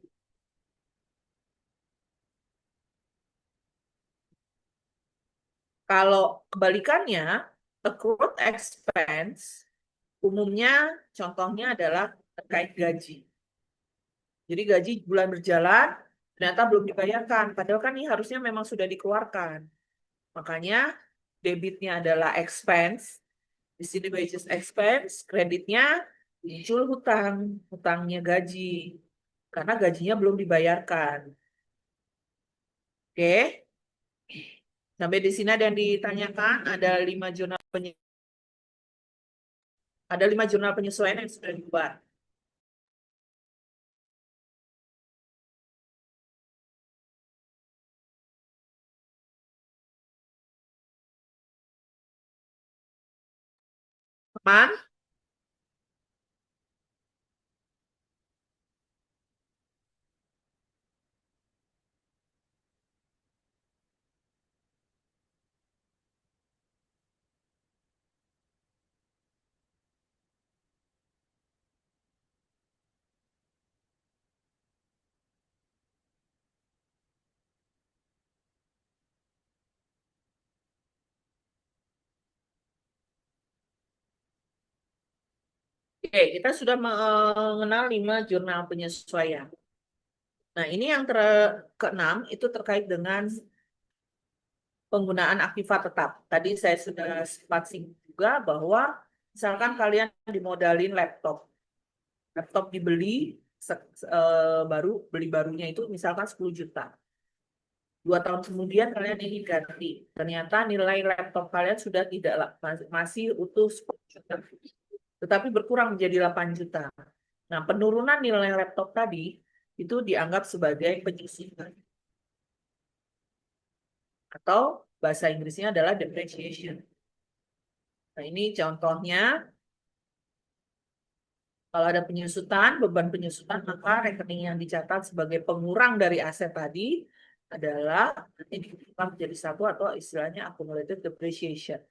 Kalau kebalikannya, accrued expense, umumnya contohnya adalah terkait gaji. Jadi gaji bulan berjalan, ternyata belum dibayarkan. Padahal kan ini harusnya memang sudah dikeluarkan. Makanya debitnya adalah expense, di sini wages expense, kreditnya muncul hutangnya gaji. Karena gajinya belum dibayarkan. Oke. Sampai di sini ada yang ditanyakan, ada 5 jurnal penyesuaian yang sudah dibuat. Man? Oke, kita sudah mengenal 5 jurnal penyesuaian. Nah, ini yang keenam itu terkait dengan penggunaan aktiva tetap. Tadi saya sudah sempat singgung juga bahwa misalkan kalian dimodalin laptop. Laptop dibeli baru, beli barunya itu misalkan 10 juta. 2 tahun kemudian kalian ingin ganti. Ternyata nilai laptop kalian sudah tidak masih utuh 10 juta. Tetapi berkurang menjadi 8 juta. Nah, penurunan nilai laptop tadi itu dianggap sebagai penyusutan. Atau bahasa Inggrisnya adalah depreciation. Nah, ini contohnya. Kalau ada penyusutan, beban penyusutan, maka rekening yang dicatat sebagai pengurang dari aset tadi adalah nanti dikumpulkan menjadi satu atau istilahnya accumulated depreciation.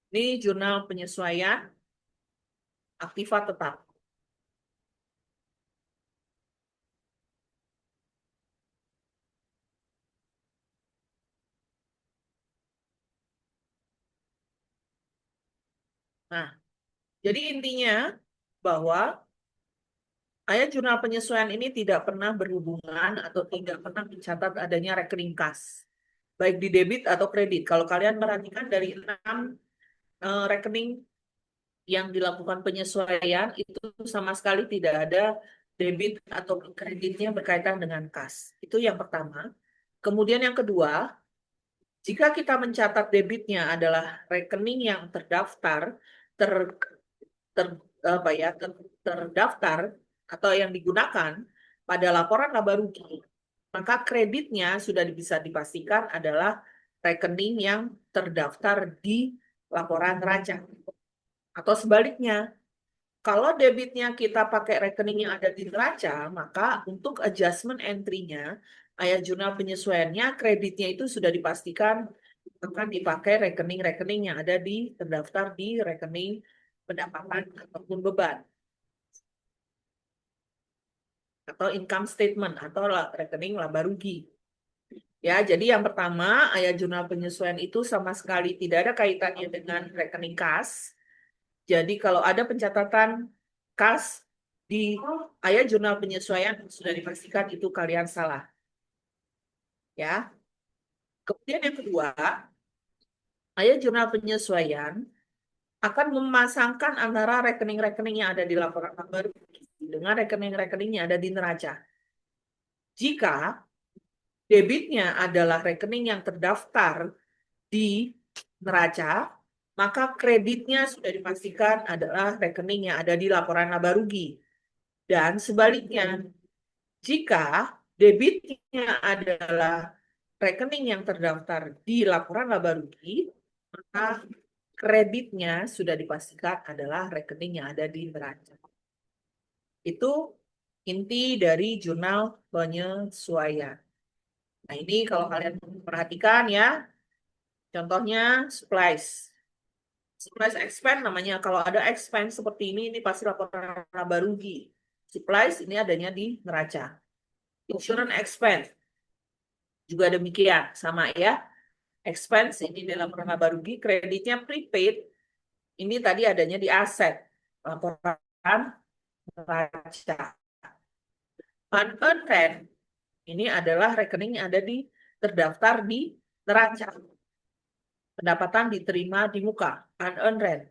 Ini jurnal penyesuaian aktiva tetap. Nah, jadi intinya bahwa jurnal penyesuaian ini tidak pernah berhubungan atau tidak pernah mencatat adanya rekening kas, baik di debit atau kredit. Kalau kalian perhatikan dari 6 rekening yang dilakukan penyesuaian itu sama sekali tidak ada debit atau kreditnya berkaitan dengan kas. Itu yang pertama. Kemudian yang kedua, jika kita mencatat debitnya adalah rekening yang terdaftar, ter, ter, terdaftar atau yang digunakan pada laporan laba rugi, maka kreditnya sudah bisa dipastikan adalah rekening yang terdaftar di laporan neraca. Atau sebaliknya, kalau debitnya kita pakai rekening yang ada di neraca, maka untuk adjustment entry-nya, jurnal penyesuaiannya, kreditnya itu sudah dipastikan akan dipakai rekening-rekening yang ada di terdaftar di rekening pendapatan ataupun beban. Atau income statement, atau rekening laba rugi. Ya, jadi yang pertama, jurnal penyesuaian itu sama sekali tidak ada kaitannya dengan rekening kas. Jadi kalau ada pencatatan kas di jurnal penyesuaian sudah dipastikan itu kalian salah. Ya. Kemudian yang kedua, jurnal penyesuaian akan memasangkan antara rekening-rekening yang ada di laporan laba rugi dengan rekening-rekening yang ada di neraca. Jika debitnya adalah rekening yang terdaftar di neraca, maka kreditnya sudah dipastikan adalah rekening yang ada di laporan laba rugi. Dan sebaliknya, jika debitnya adalah rekening yang terdaftar di laporan laba rugi, maka kreditnya sudah dipastikan adalah rekening yang ada di neraca. Itu inti dari jurnal penyesuaian. Nah, ini kalau kalian perhatikan ya, contohnya supplies. Supplies expense namanya. Kalau ada expense seperti ini pasti laporan laba rugi. Supplies ini adanya di neraca. Insurance expense juga demikian, sama ya. Expense ini dalam laporan laba rugi, kreditnya prepaid ini tadi adanya di aset, laporan neraca. Unearned rent ini adalah rekening yang ada di terdaftar di neraca. Pendapatan diterima di muka, unearned rent.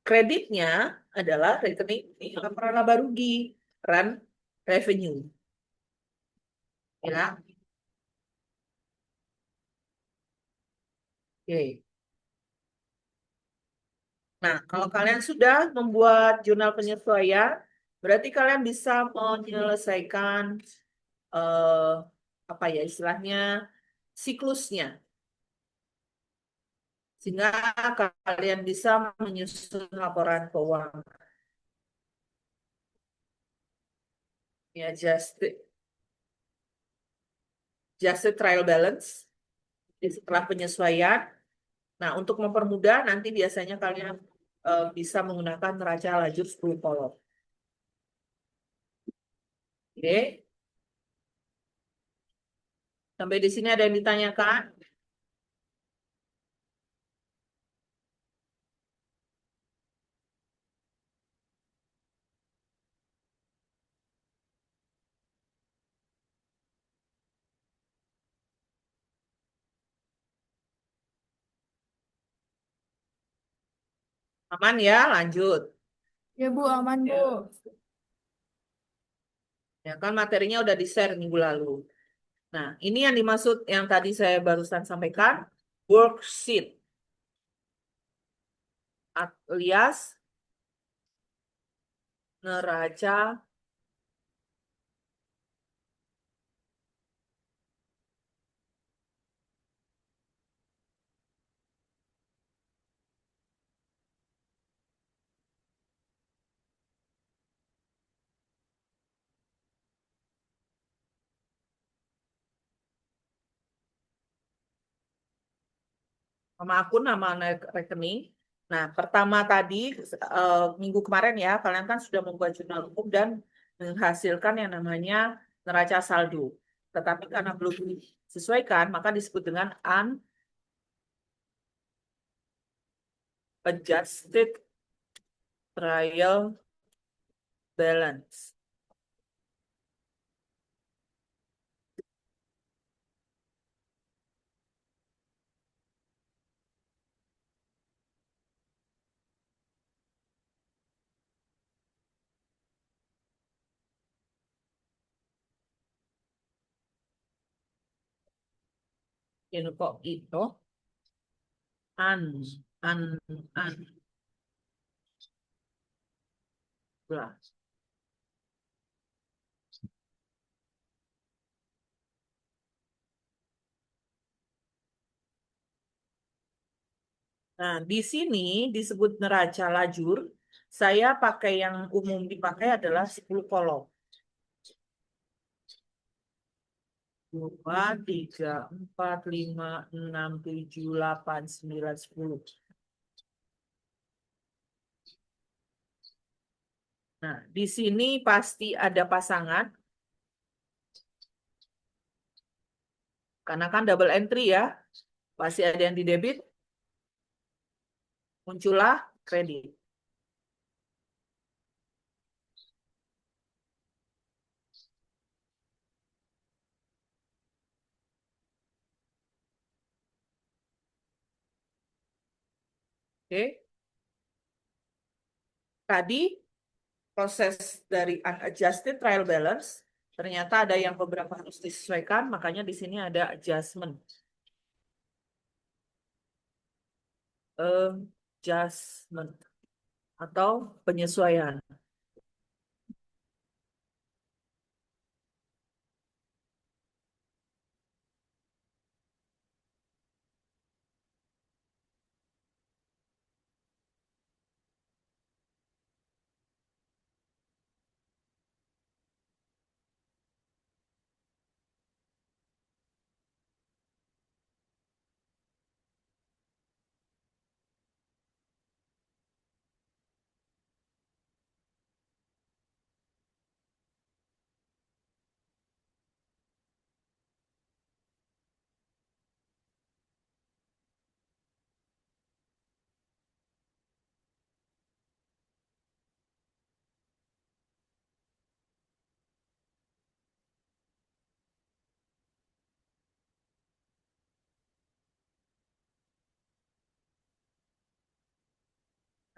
Kreditnya adalah rekening di laporan laba rugi, run revenue. Ya. Oke. Nah, kalau kalian sudah membuat jurnal penyesuaian, berarti kalian bisa menyelesaikan apa ya istilahnya siklusnya. Sehingga kalian bisa menyusun laporan keuangan. Ya, just trial balance. Jadi setelah penyesuaian. Nah, untuk mempermudah nanti biasanya kalian bisa menggunakan neraca lajur 10 kolom. Oke. Sampai di sini ada yang ditanyakan? Aman ya, lanjut. Ya Bu, aman Bu. Ya kan materinya udah di-share minggu lalu. Nah, ini yang dimaksud yang tadi saya barusan sampaikan, worksheet alias neraca sama akun nama rekening. Nah, pertama tadi minggu kemarin ya, kalian kan sudah membuat jurnal umum dan menghasilkan yang namanya neraca saldo. Tetapi karena belum disesuaikan, maka disebut dengan unadjusted trial balance. Ini kok itu un un un blah. Nah, di sini disebut neraca lajur. Saya pakai yang umum dipakai adalah 10 kolom. 2, 3, 4, 5, 6, 7, 8, 9, 10. Nah, di sini pasti ada pasangan. Karena kan double entry ya. Pasti ada yang di debit. Muncullah kredit. Oke. Tadi proses dari unadjusted trial balance, ternyata ada yang beberapa harus disesuaikan, makanya di sini ada adjustment. Adjustment atau penyesuaian.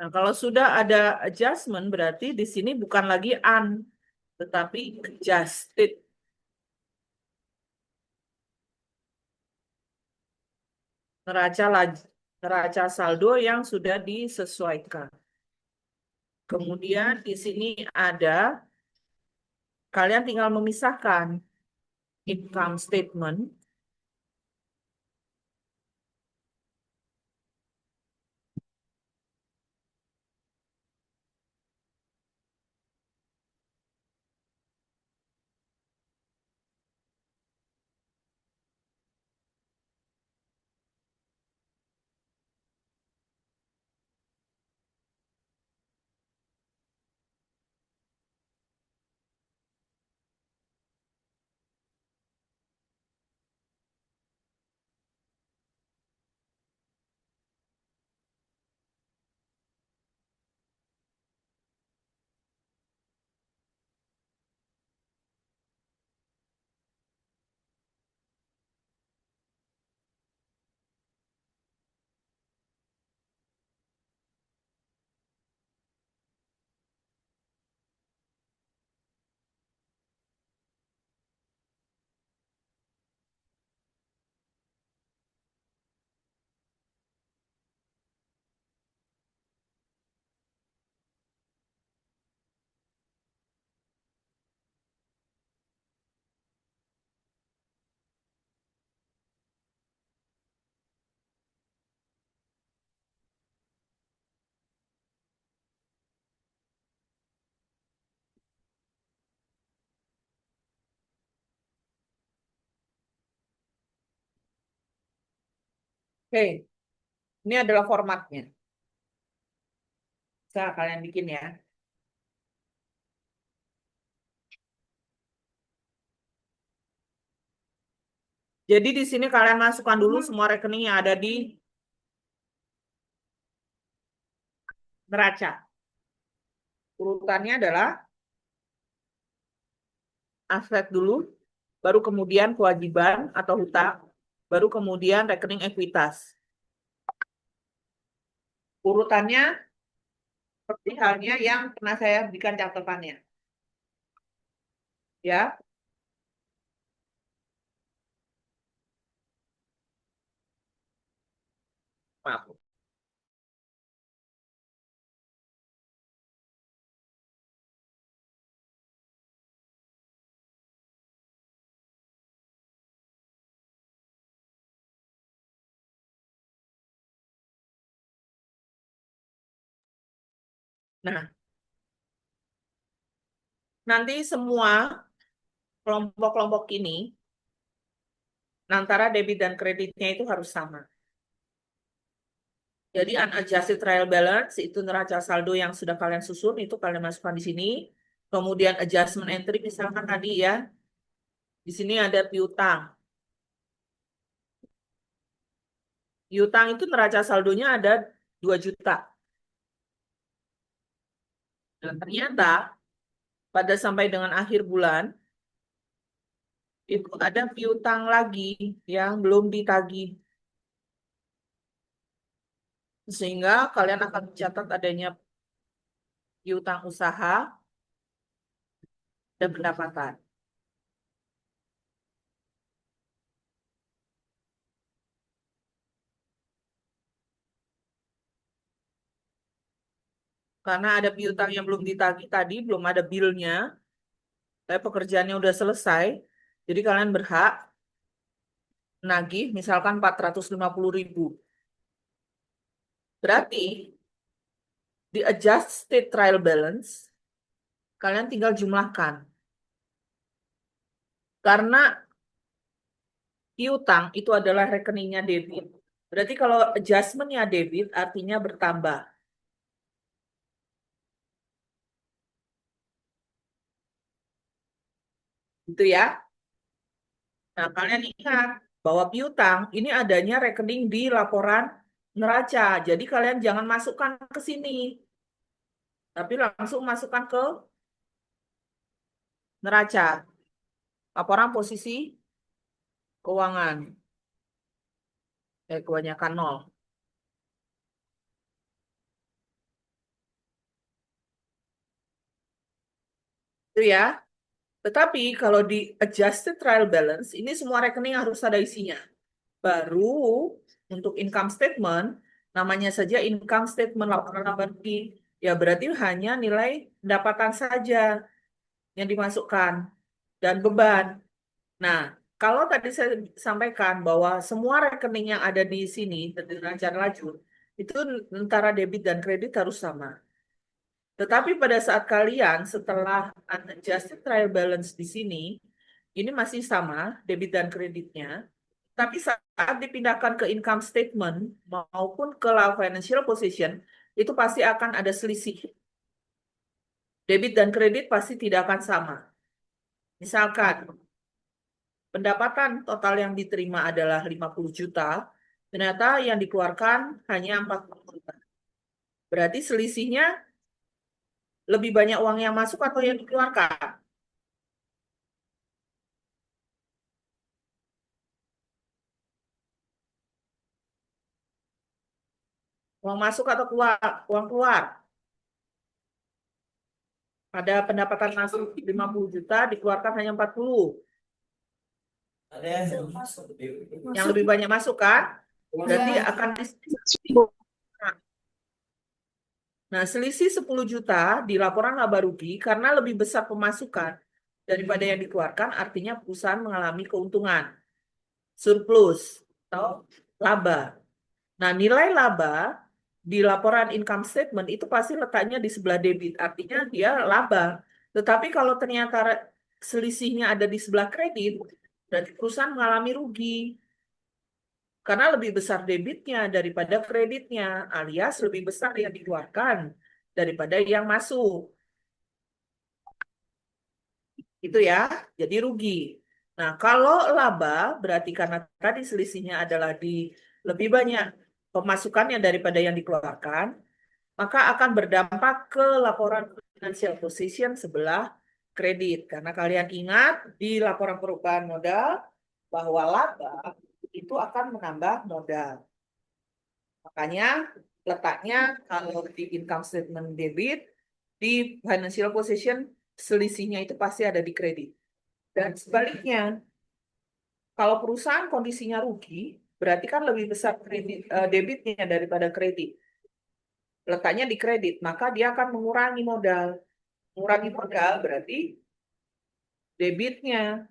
Nah, kalau sudah ada adjustment, berarti di sini bukan lagi tetapi adjusted. Neraca saldo yang sudah disesuaikan. Kemudian di sini ada, kalian tinggal memisahkan income statement Oke, ini adalah formatnya. Bisa kalian bikin ya. Jadi di sini kalian masukkan dulu semua rekening yang ada di neraca. Urutannya adalah aset dulu, baru kemudian kewajiban atau hutang, baru kemudian rekening ekuitas. Urutannya seperti halnya yang pernah saya berikan catatannya. Ya, maaf. Nah, nanti semua kelompok-kelompok ini antara debit dan kreditnya itu harus sama. Jadi unadjusted trial balance itu neraca saldo yang sudah kalian susun itu kalian masukkan di sini. Kemudian adjustment entry misalkan tadi ya. Di sini ada piutang. Piutang itu neraca saldonya ada 2 juta. Dan ternyata pada sampai dengan akhir bulan itu ada piutang lagi yang belum ditagih. Sehingga kalian akan mencatat adanya piutang usaha dan pendapatan. Karena ada piutang yang belum ditagih tadi, belum ada bilnya, tapi pekerjaannya udah selesai. Jadi kalian berhak nagih misalkan 450.000. Berarti di adjusted trial balance, kalian tinggal jumlahkan. Karena piutang itu adalah rekeningnya debit. Berarti kalau adjustmentnya debit, artinya bertambah. Gitu ya. Nah, kalian ingat bahwa piutang ini adanya rekening di laporan neraca. Jadi kalian jangan masukkan ke sini. Tapi langsung masukkan ke neraca. Laporan posisi keuangan. Kebanyakan nol. Itu ya. Tetapi kalau di adjusted trial balance, ini semua rekening harus ada isinya. Baru untuk income statement, namanya saja income statement laporan laba rugi. Ya berarti hanya nilai pendapatan saja yang dimasukkan dan beban. Nah, kalau tadi saya sampaikan bahwa semua rekening yang ada di sini, di neraca lajur, itu antara debit dan kredit harus sama. Tetapi pada saat kalian setelah unadjusted trial balance di sini, ini masih sama debit dan kreditnya, tapi saat dipindahkan ke income statement maupun ke financial position, itu pasti akan ada selisih. Debit dan kredit pasti tidak akan sama. Misalkan, pendapatan total yang diterima adalah 50 juta, ternyata yang dikeluarkan hanya 40 juta. Berarti selisihnya lebih banyak uang yang masuk atau yang dikeluarkan? Uang masuk atau keluar? Uang keluar. Ada pendapatan masuk 50 juta, dikeluarkan hanya 40. Yang lebih banyak masuk kan? Berarti akan Nah, selisih 10 juta di laporan laba rugi karena lebih besar pemasukan daripada yang dikeluarkan, artinya perusahaan mengalami keuntungan, surplus, atau laba. Nah, nilai laba di laporan income statement itu pasti letaknya di sebelah debit, artinya dia laba. Tetapi kalau ternyata selisihnya ada di sebelah kredit, berarti perusahaan mengalami rugi. Karena lebih besar debitnya daripada kreditnya, alias lebih besar yang dikeluarkan daripada yang masuk. Itu ya, jadi rugi. Nah, kalau laba berarti karena tadi selisihnya adalah di lebih banyak pemasukannya daripada yang dikeluarkan, maka akan berdampak ke laporan financial position sebelah kredit. Karena kalian ingat di laporan perubahan modal bahwa laba itu akan menambah modal. Makanya letaknya kalau di income statement debit, di financial position selisihnya itu pasti ada di kredit. Dan sebaliknya, kalau perusahaan kondisinya rugi, berarti kan lebih besar debitnya daripada kredit. Letaknya di kredit, maka dia akan mengurangi modal. Mengurangi modal berarti debitnya,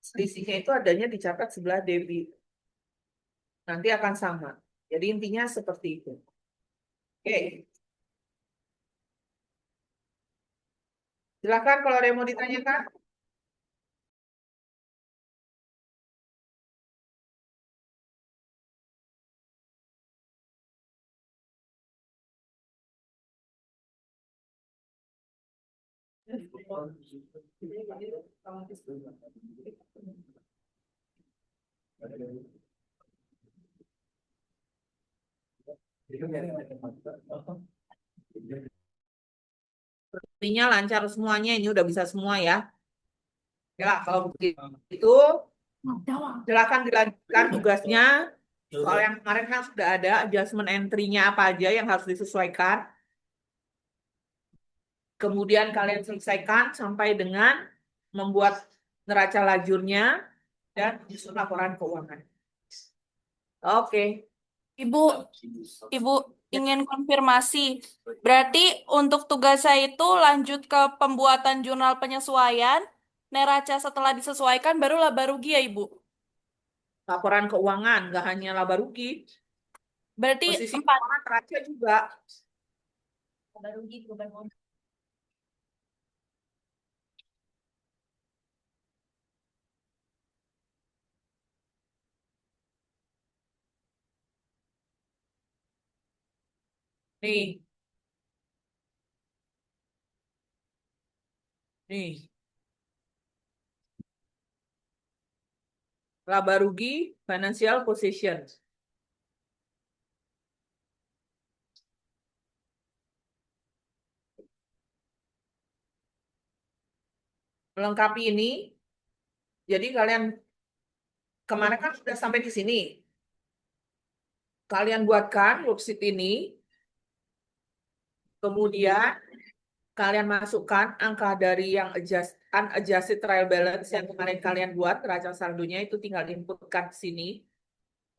selisihnya itu adanya dicatat sebelah debit. Nanti akan sama. Jadi intinya seperti itu. Oke, silakan kalau ada yang mau ditanyakan. Sepertinya lancar semuanya, ini udah bisa semua ya. Ya, kalau begitu, silakan dilanjutkan tugasnya. Soal yang kemarin kan sudah ada adjustment entry-nya apa aja yang harus disesuaikan. Kemudian kalian selesaikan sampai dengan membuat neraca lajurnya dan menyusun laporan keuangan. Oke. Ibu, Ibu ingin konfirmasi. Berarti untuk tugas saya itu lanjut ke pembuatan jurnal penyesuaian, neraca setelah disesuaikan baru laba rugi ya, Ibu. Laporan keuangan, nggak hanya laba rugi. Berarti Posisi 4. keuangan neraca juga. Laba rugi, perubahan. Nih, nih. Laba rugi, financial position. Melengkapi ini, jadi kalian kemarin kan sudah sampai di sini. Kalian buatkan worksheet ini, kemudian kalian masukkan angka dari yang unadjusted trial balance yang kemarin kalian buat, neraca saldonya itu tinggal inputkan ke sini.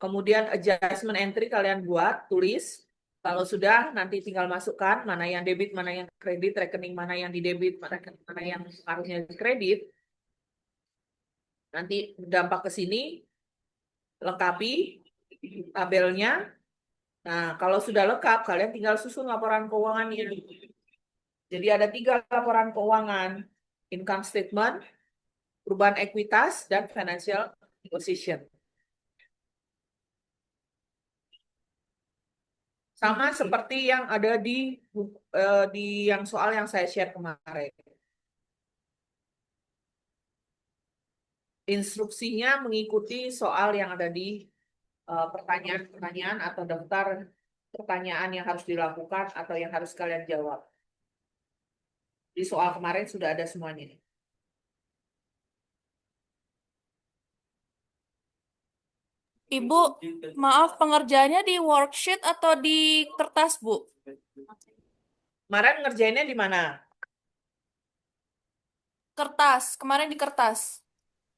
Kemudian adjustment entry kalian buat, tulis. Kalau sudah, nanti tinggal masukkan mana yang debit, mana yang kredit, rekening mana yang di debit, mana yang harusnya di kredit. Nanti berdampak ke sini, lengkapi tabelnya. Nah, kalau sudah lengkap, kalian tinggal susun laporan keuangannya. Jadi ada 3 laporan keuangan, income statement, perubahan ekuitas, dan financial position. Sama seperti yang ada di yang soal yang saya share kemarin. Instruksinya mengikuti soal yang ada di pertanyaan-pertanyaan atau daftar pertanyaan yang harus dilakukan atau yang harus kalian jawab. Di soal kemarin sudah ada semuanya. Ibu, maaf pengerjaannya di worksheet atau di kertas, Bu? Kemarin ngerjainnya di mana? Kertas, kemarin di kertas.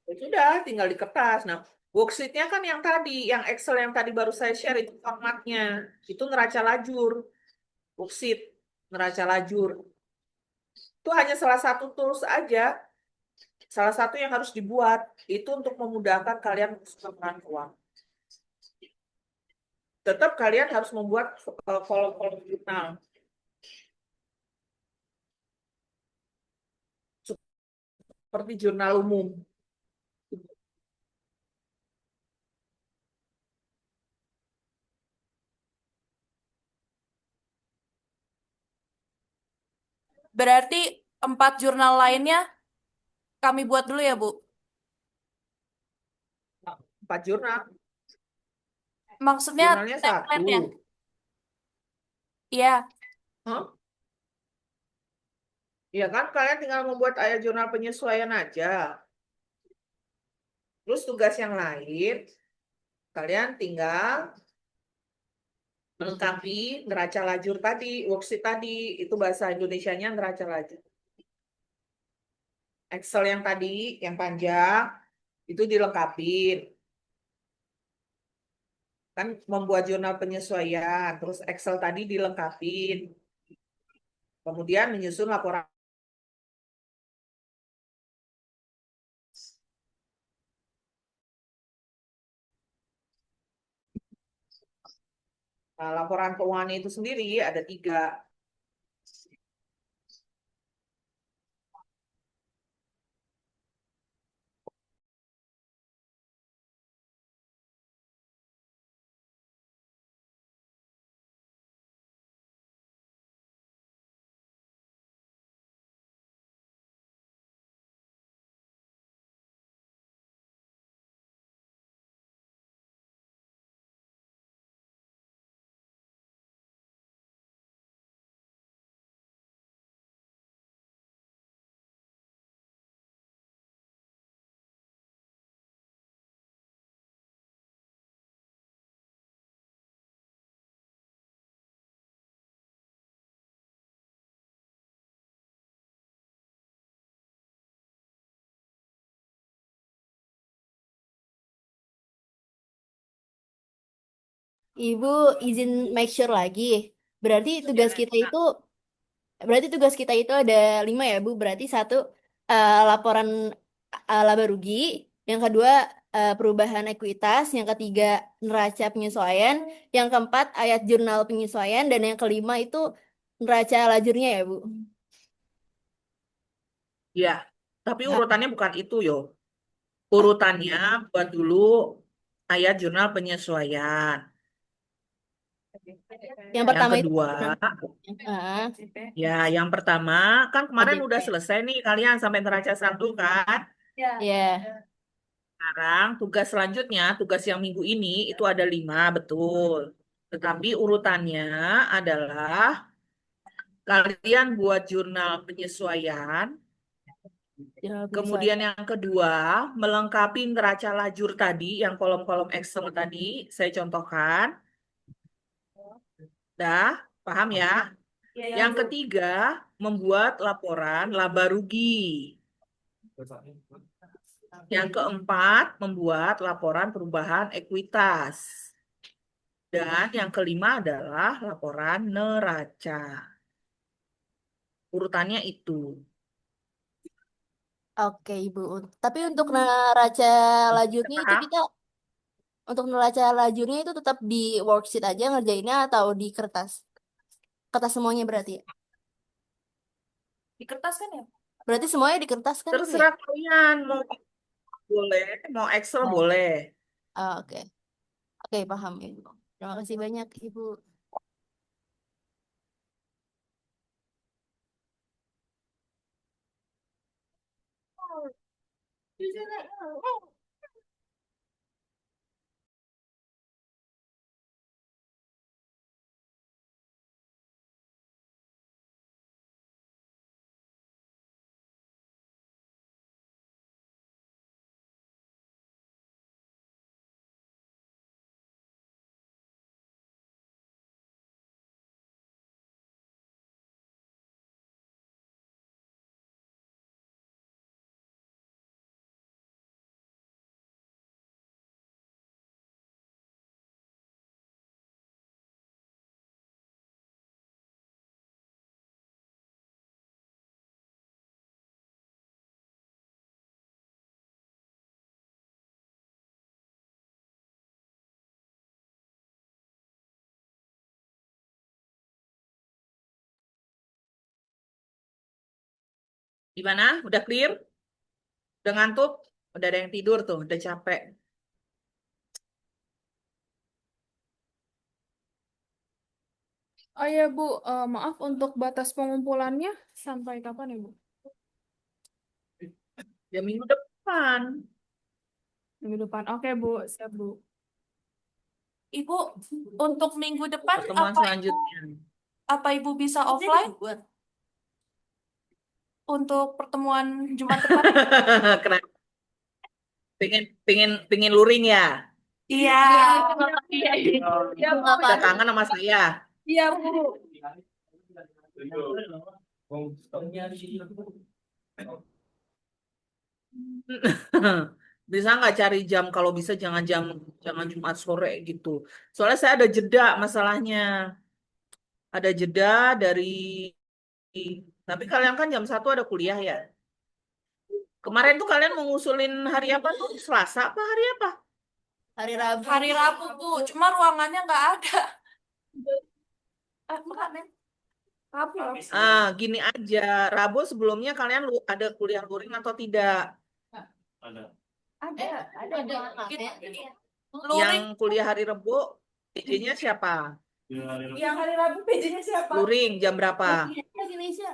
Ya sudah, tinggal di kertas. Nah, worksheet-nya kan yang tadi, yang Excel yang tadi baru saya share itu formatnya. Itu neraca lajur. Worksheet, neraca lajur. Itu hanya salah satu tools aja. Salah satu yang harus dibuat. Itu untuk memudahkan kalian mengurus uang. Tetap kalian harus membuat kolom-kolom jurnal. Seperti jurnal umum. Berarti 4 jurnal lainnya kami buat dulu ya, Bu. 4 jurnal. Maksudnya Jurnalnya 1. template-nya. Iya. Hah? Ya kan kalian tinggal membuat ayat jurnal penyesuaian aja. Terus tugas yang lain, kalian tinggal melengkapi neraca lajur tadi, worksheet tadi, itu bahasa Indonesianya neraca lajur. Excel yang tadi, yang panjang, itu dilengkapin. Kan membuat jurnal penyesuaian, terus Excel tadi dilengkapin. Kemudian menyusun laporan. Nah, laporan keuangan itu sendiri ada 3. Ibu izin make sure lagi. Berarti tugas kita itu ada 5 ya, Bu. Berarti 1 laporan laba rugi, yang kedua perubahan ekuitas, yang ketiga neraca penyesuaian, yang keempat ayat jurnal penyesuaian, dan yang kelima itu neraca lajurnya ya, Bu. Ya, tapi Ah, urutannya bukan itu, yo. Urutannya buat dulu ayat jurnal penyesuaian. yang Yang pertama itu kedua, ah, ya, yang pertama kan kemarin udah KJP. selesai nih kalian sampai neraca 1 kan. Ya. Sekarang tugas selanjutnya, tugas yang minggu ini itu ada 5, betul. Tetapi urutannya adalah kalian buat jurnal penyesuaian. Jurnal Kemudian penyesuaian. yang kedua, melengkapi neraca lajur tadi, yang kolom-kolom Excel tadi saya contohkan. Dah, paham ya? Yang ketiga, membuat laporan laba rugi. Yang keempat, membuat laporan perubahan ekuitas. Dan yang kelima adalah laporan neraca. Urutannya itu. Oke, Ibu. Tapi untuk neraca lajurnya itu Paham? kita untuk neraca lajurnya itu tetap di worksheet aja ngerjainnya atau di kertas? Kertas semuanya berarti ya? Di kertas kan ya? Berarti semuanya di kertas kan, Bu ya? Terserah kalian, mau boleh, mau Excel Oh, boleh. oke. Oke, paham, Ibu. Terima kasih banyak, Ibu. Gimana? Udah clear? Udah ngantuk? Udah ada yang tidur tuh, udah capek. Oh ya Bu, maaf untuk batas pengumpulannya sampai kapan ya Bu? Ya minggu depan. Minggu depan. Oke Bu, siap Bu. Ibu, untuk minggu depan Pertemuan selanjutnya. apa Ibu bisa offline untuk pertemuan Jumat depan? Kenapa? Pingin luring ya? Iya. Iya, iya Bu. Udah kangen sama saya. Iya Bu. Bisa nggak cari jam, kalau bisa jangan Jumat sore gitu. Soalnya saya ada jeda masalahnya. Ada jeda dari, tapi kalian kan jam 1 ada kuliah ya. Kemarin tuh kalian mau ngusulin hari apa tuh? Selasa apa hari apa? Hari Rabu. Hari Rabu, Bu. Cuma ruangannya nggak ada. Bukan, Men. Rabu. Gini aja. Rabu sebelumnya kalian ada kuliah luring atau tidak? Ada. Yang Luring, kuliah hari Rabu, PJ-nya siapa? Yang hari Rabu PJ-nya siapa? Luring jam berapa? Indonesia.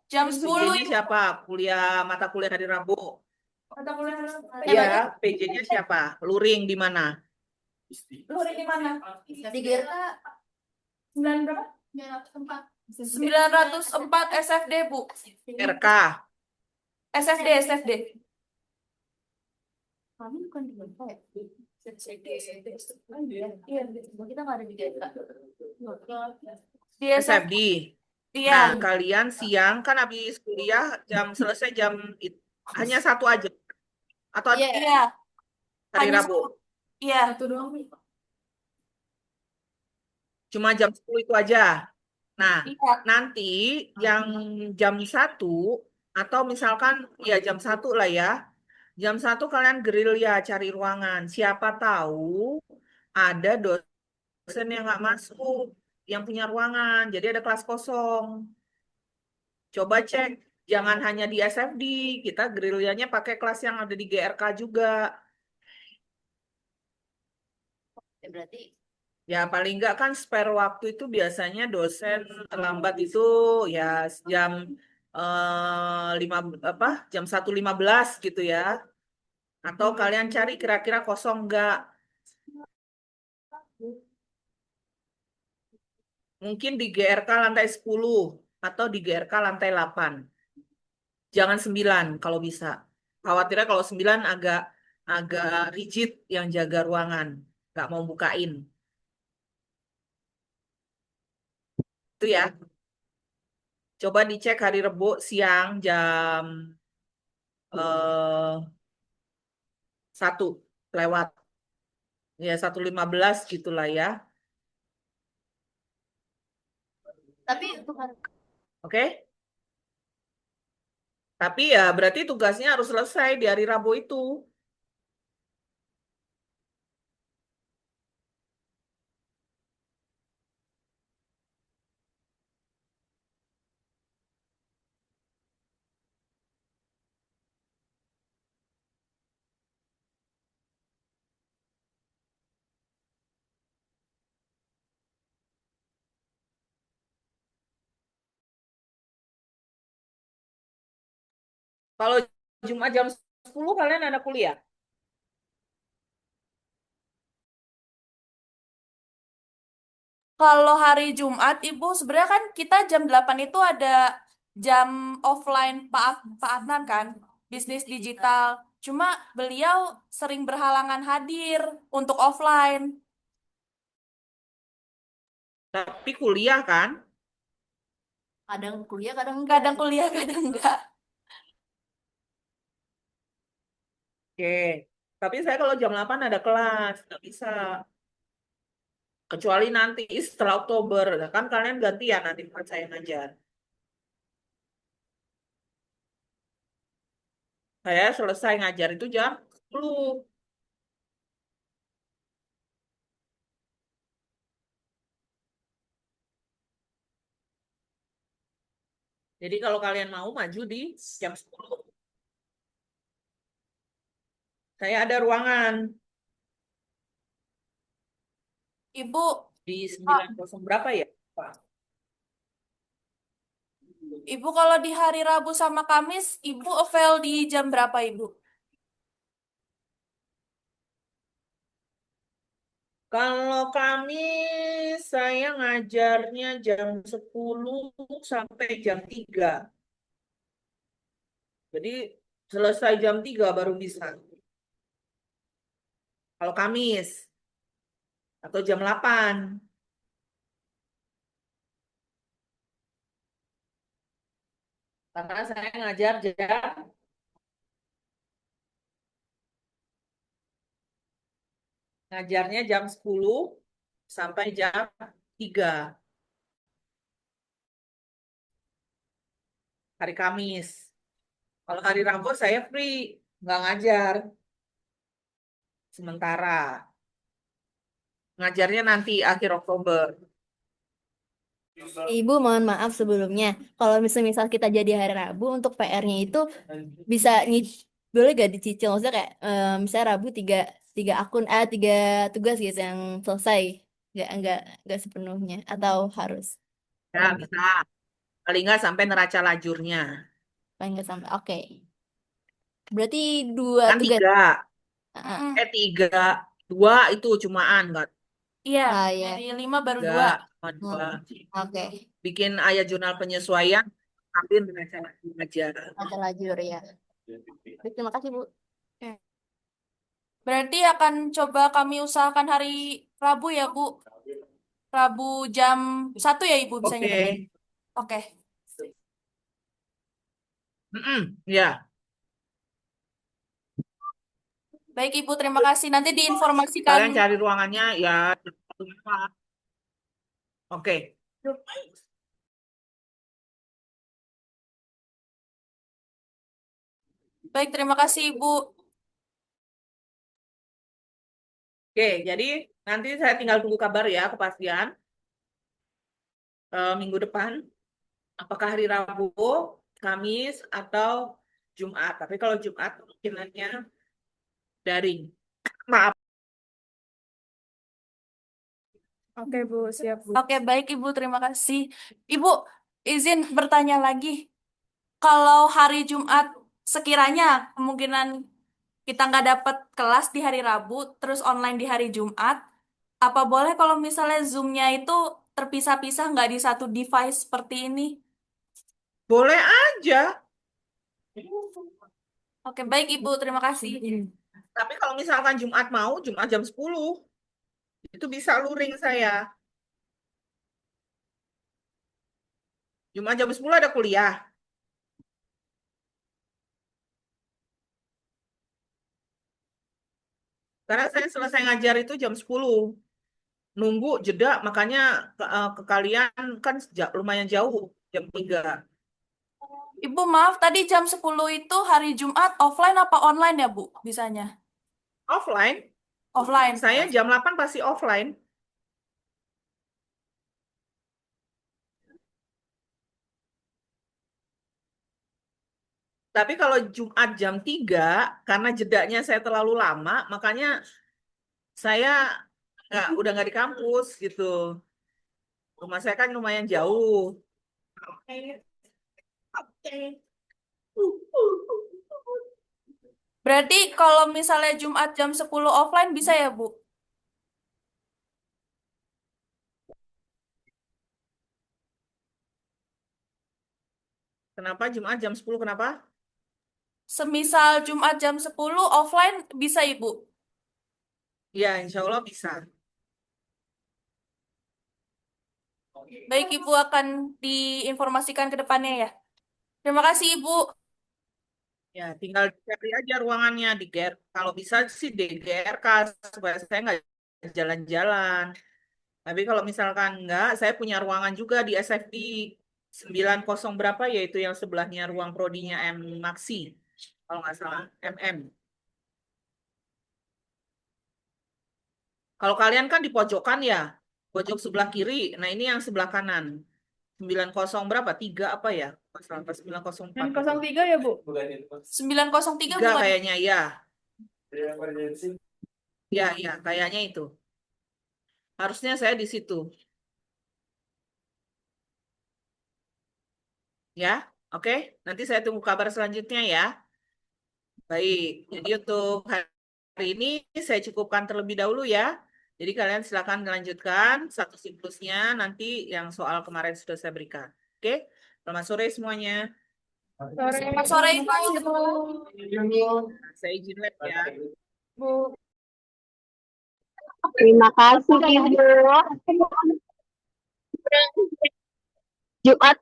jam 10. PJ-nya siapa? Mata kuliah hari Rabu. Mata kuliah hari Rabu. Iya, PJ-nya siapa? Luring di mana? Luring di mana? Di GRK 9 berapa? 904 SFD, Bu. RK. SFD. kami bukan di GRK ya? Iya, kita nggak ada di GRK. Di SFD. SFD. Iya. Nah, kalian siang kan habis kuliah selesai hanya satu aja. Atau Iya. Iya. hari Hanya Rabu. Iya. Satu doang. Cuma jam 10 itu aja. Nah, Iya. nanti yang jam 1 atau misalkan ya jam 1 lah ya. Jam 1 kalian gerilya cari ruangan. Siapa tahu ada dosen yang nggak masuk, yang punya ruangan. Jadi ada kelas kosong. Coba cek, jangan hanya di SFD. Kita gerilyanya pakai kelas yang ada di GRK juga. Ya, berarti Ya paling nggak kan spare waktu itu biasanya dosen terlambat itu ya jam lima apa jam 1:15 gitu ya. Atau kalian cari kira-kira kosong nggak? Mungkin di GRK lantai 10 atau di GRK lantai 8. Jangan 9 kalau bisa. Khawatirnya kalau 9 agak agak rigid yang jaga ruangan, nggak mau bukain. Itu ya. Coba dicek hari Rebo siang jam 1 lewat. Ya 1:15 gitulah ya. tapi untuk Oke? Tapi ya berarti tugasnya harus selesai di hari Rabu itu. Kalau Jumat jam 10 kalian ada kuliah. Kalau hari Jumat, Ibu, sebenarnya kan kita jam 8 itu ada jam offline Pak Adnan kan, bisnis digital. Cuma beliau sering berhalangan hadir untuk offline. Tapi kuliah kan? kadang kuliah, kadang enggak. Kadang kuliah, kadang enggak. Oke. Tapi saya kalau jam 8 ada kelas. Nggak bisa. Kecuali nanti setelah Oktober. Nah, kan kalian gantian nanti bukan saya ngajar. Saya selesai ngajar itu jam 10. Jadi kalau kalian mau maju di jam 10. Saya ada ruangan Ibu, di 90 berapa ya? Ibu kalau di hari Rabu sama Kamis, Ibu avail di jam berapa, Ibu? Kalau kami, saya ngajarnya jam 10 sampai jam 3. Jadi selesai jam 3 baru bisa. Kalau Kamis atau jam 8. Karena saya ngajarnya jam 10 sampai jam 3 hari Kamis. Kalau hari Rabu saya free, nggak ngajar sementara. Ngajarnya nanti akhir Oktober. Ibu mohon maaf sebelumnya. Kalau misal kita jadi hari Rabu untuk PR-nya itu bisa boleh gak dicicil? Maksudnya kayak misalnya Rabu tiga akun, tiga tugas gitu yang selesai. Nggak sepenuhnya atau harus Ya, bisa. Paling nggak sampai neraca lajurnya. paling nggak sampai. Oke. Berarti dua Kan tugas. 3. Mm-mm. 3. 2 itu cumaan, nggak Iya, Ya. dari 5 baru 2. 3, cuma 2. Oke. Bikin ayat jurnal penyesuaian, ambil neraca lajur aja. Ada lajur ya. Baik, terima kasih Bu. Berarti akan coba kami usahakan hari Rabu ya, Bu. Rabu jam 1 ya, Ibu bisanya. Oke. Oke. Ya. Baik, Ibu, terima kasih. Nanti diinformasikan. Kalian cari ruangannya ya. Oke. Baik, terima kasih, Ibu. Oke, jadi nanti saya tinggal tunggu kabar ya, kepastian minggu depan. Apakah hari Rabu, Kamis, atau Jumat. Tapi kalau Jumat kemungkinannya daring. Maaf. Oke, Bu, siap, Bu. Oke, baik, Ibu, terima kasih. Ibu, izin bertanya lagi. Kalau hari Jumat, sekiranya kemungkinan kita nggak dapat kelas di hari Rabu, terus online di hari Jumat, apa boleh kalau misalnya Zoom-nya itu terpisah-pisah nggak di satu device seperti ini? Boleh aja. Oke, baik, Ibu, terima kasih. Tapi kalau misalkan Jumat mau, Jumat jam 10. Itu bisa luring saya. Jumat jam 10 ada kuliah. Karena saya selesai ngajar itu jam 10. Nunggu jeda, makanya ke kalian kan lumayan jauh, jam 3. Ibu, maaf, tadi jam 10 itu hari Jumat offline apa online ya, Bu? Bisanya? Offline, Offline. saya jam 8 pasti offline. Tapi kalau Jumat jam 3, karena jedanya saya terlalu lama, makanya saya udah nggak di kampus gitu. Rumah saya kan lumayan jauh. Berarti kalau misalnya Jumat jam 10 offline bisa ya, Bu? Kenapa Jumat jam 10? Kenapa? Semisal Jumat jam 10 offline bisa, Ibu? Ya, insya Allah bisa. Baik, Ibu akan diinformasikan ke depannya ya. Terima kasih, Ibu. Ya, tinggal cari aja ruangannya di GR. Kalau bisa sih di GRK supaya saya nggak jalan-jalan. Tapi kalau misalkan nggak, saya punya ruangan juga di SFD 90 berapa, yaitu yang sebelahnya ruang prodinya M Maxi. Kalau nggak salah, MM. Kalau kalian kan di pojokan ya, pojok sebelah kiri. Nah, ini yang sebelah kanan. 90 berapa? 3 apa ya? Masalah 904. 903 ya, Bu? 903 3 bukan? kayaknya ya. Ya, ya, kayaknya itu. Harusnya saya di situ. Ya, oke. Nanti saya tunggu kabar selanjutnya ya. Baik, jadi untuk hari ini saya cukupkan terlebih dahulu ya. Jadi kalian silakan melanjutkan satu siklusnya nanti yang soal kemarin sudah saya berikan. Oke, selamat sore semuanya. Selamat sore, Ibu. Saya izin lab ya. Bu. Terima kasih, Ibu. Jumat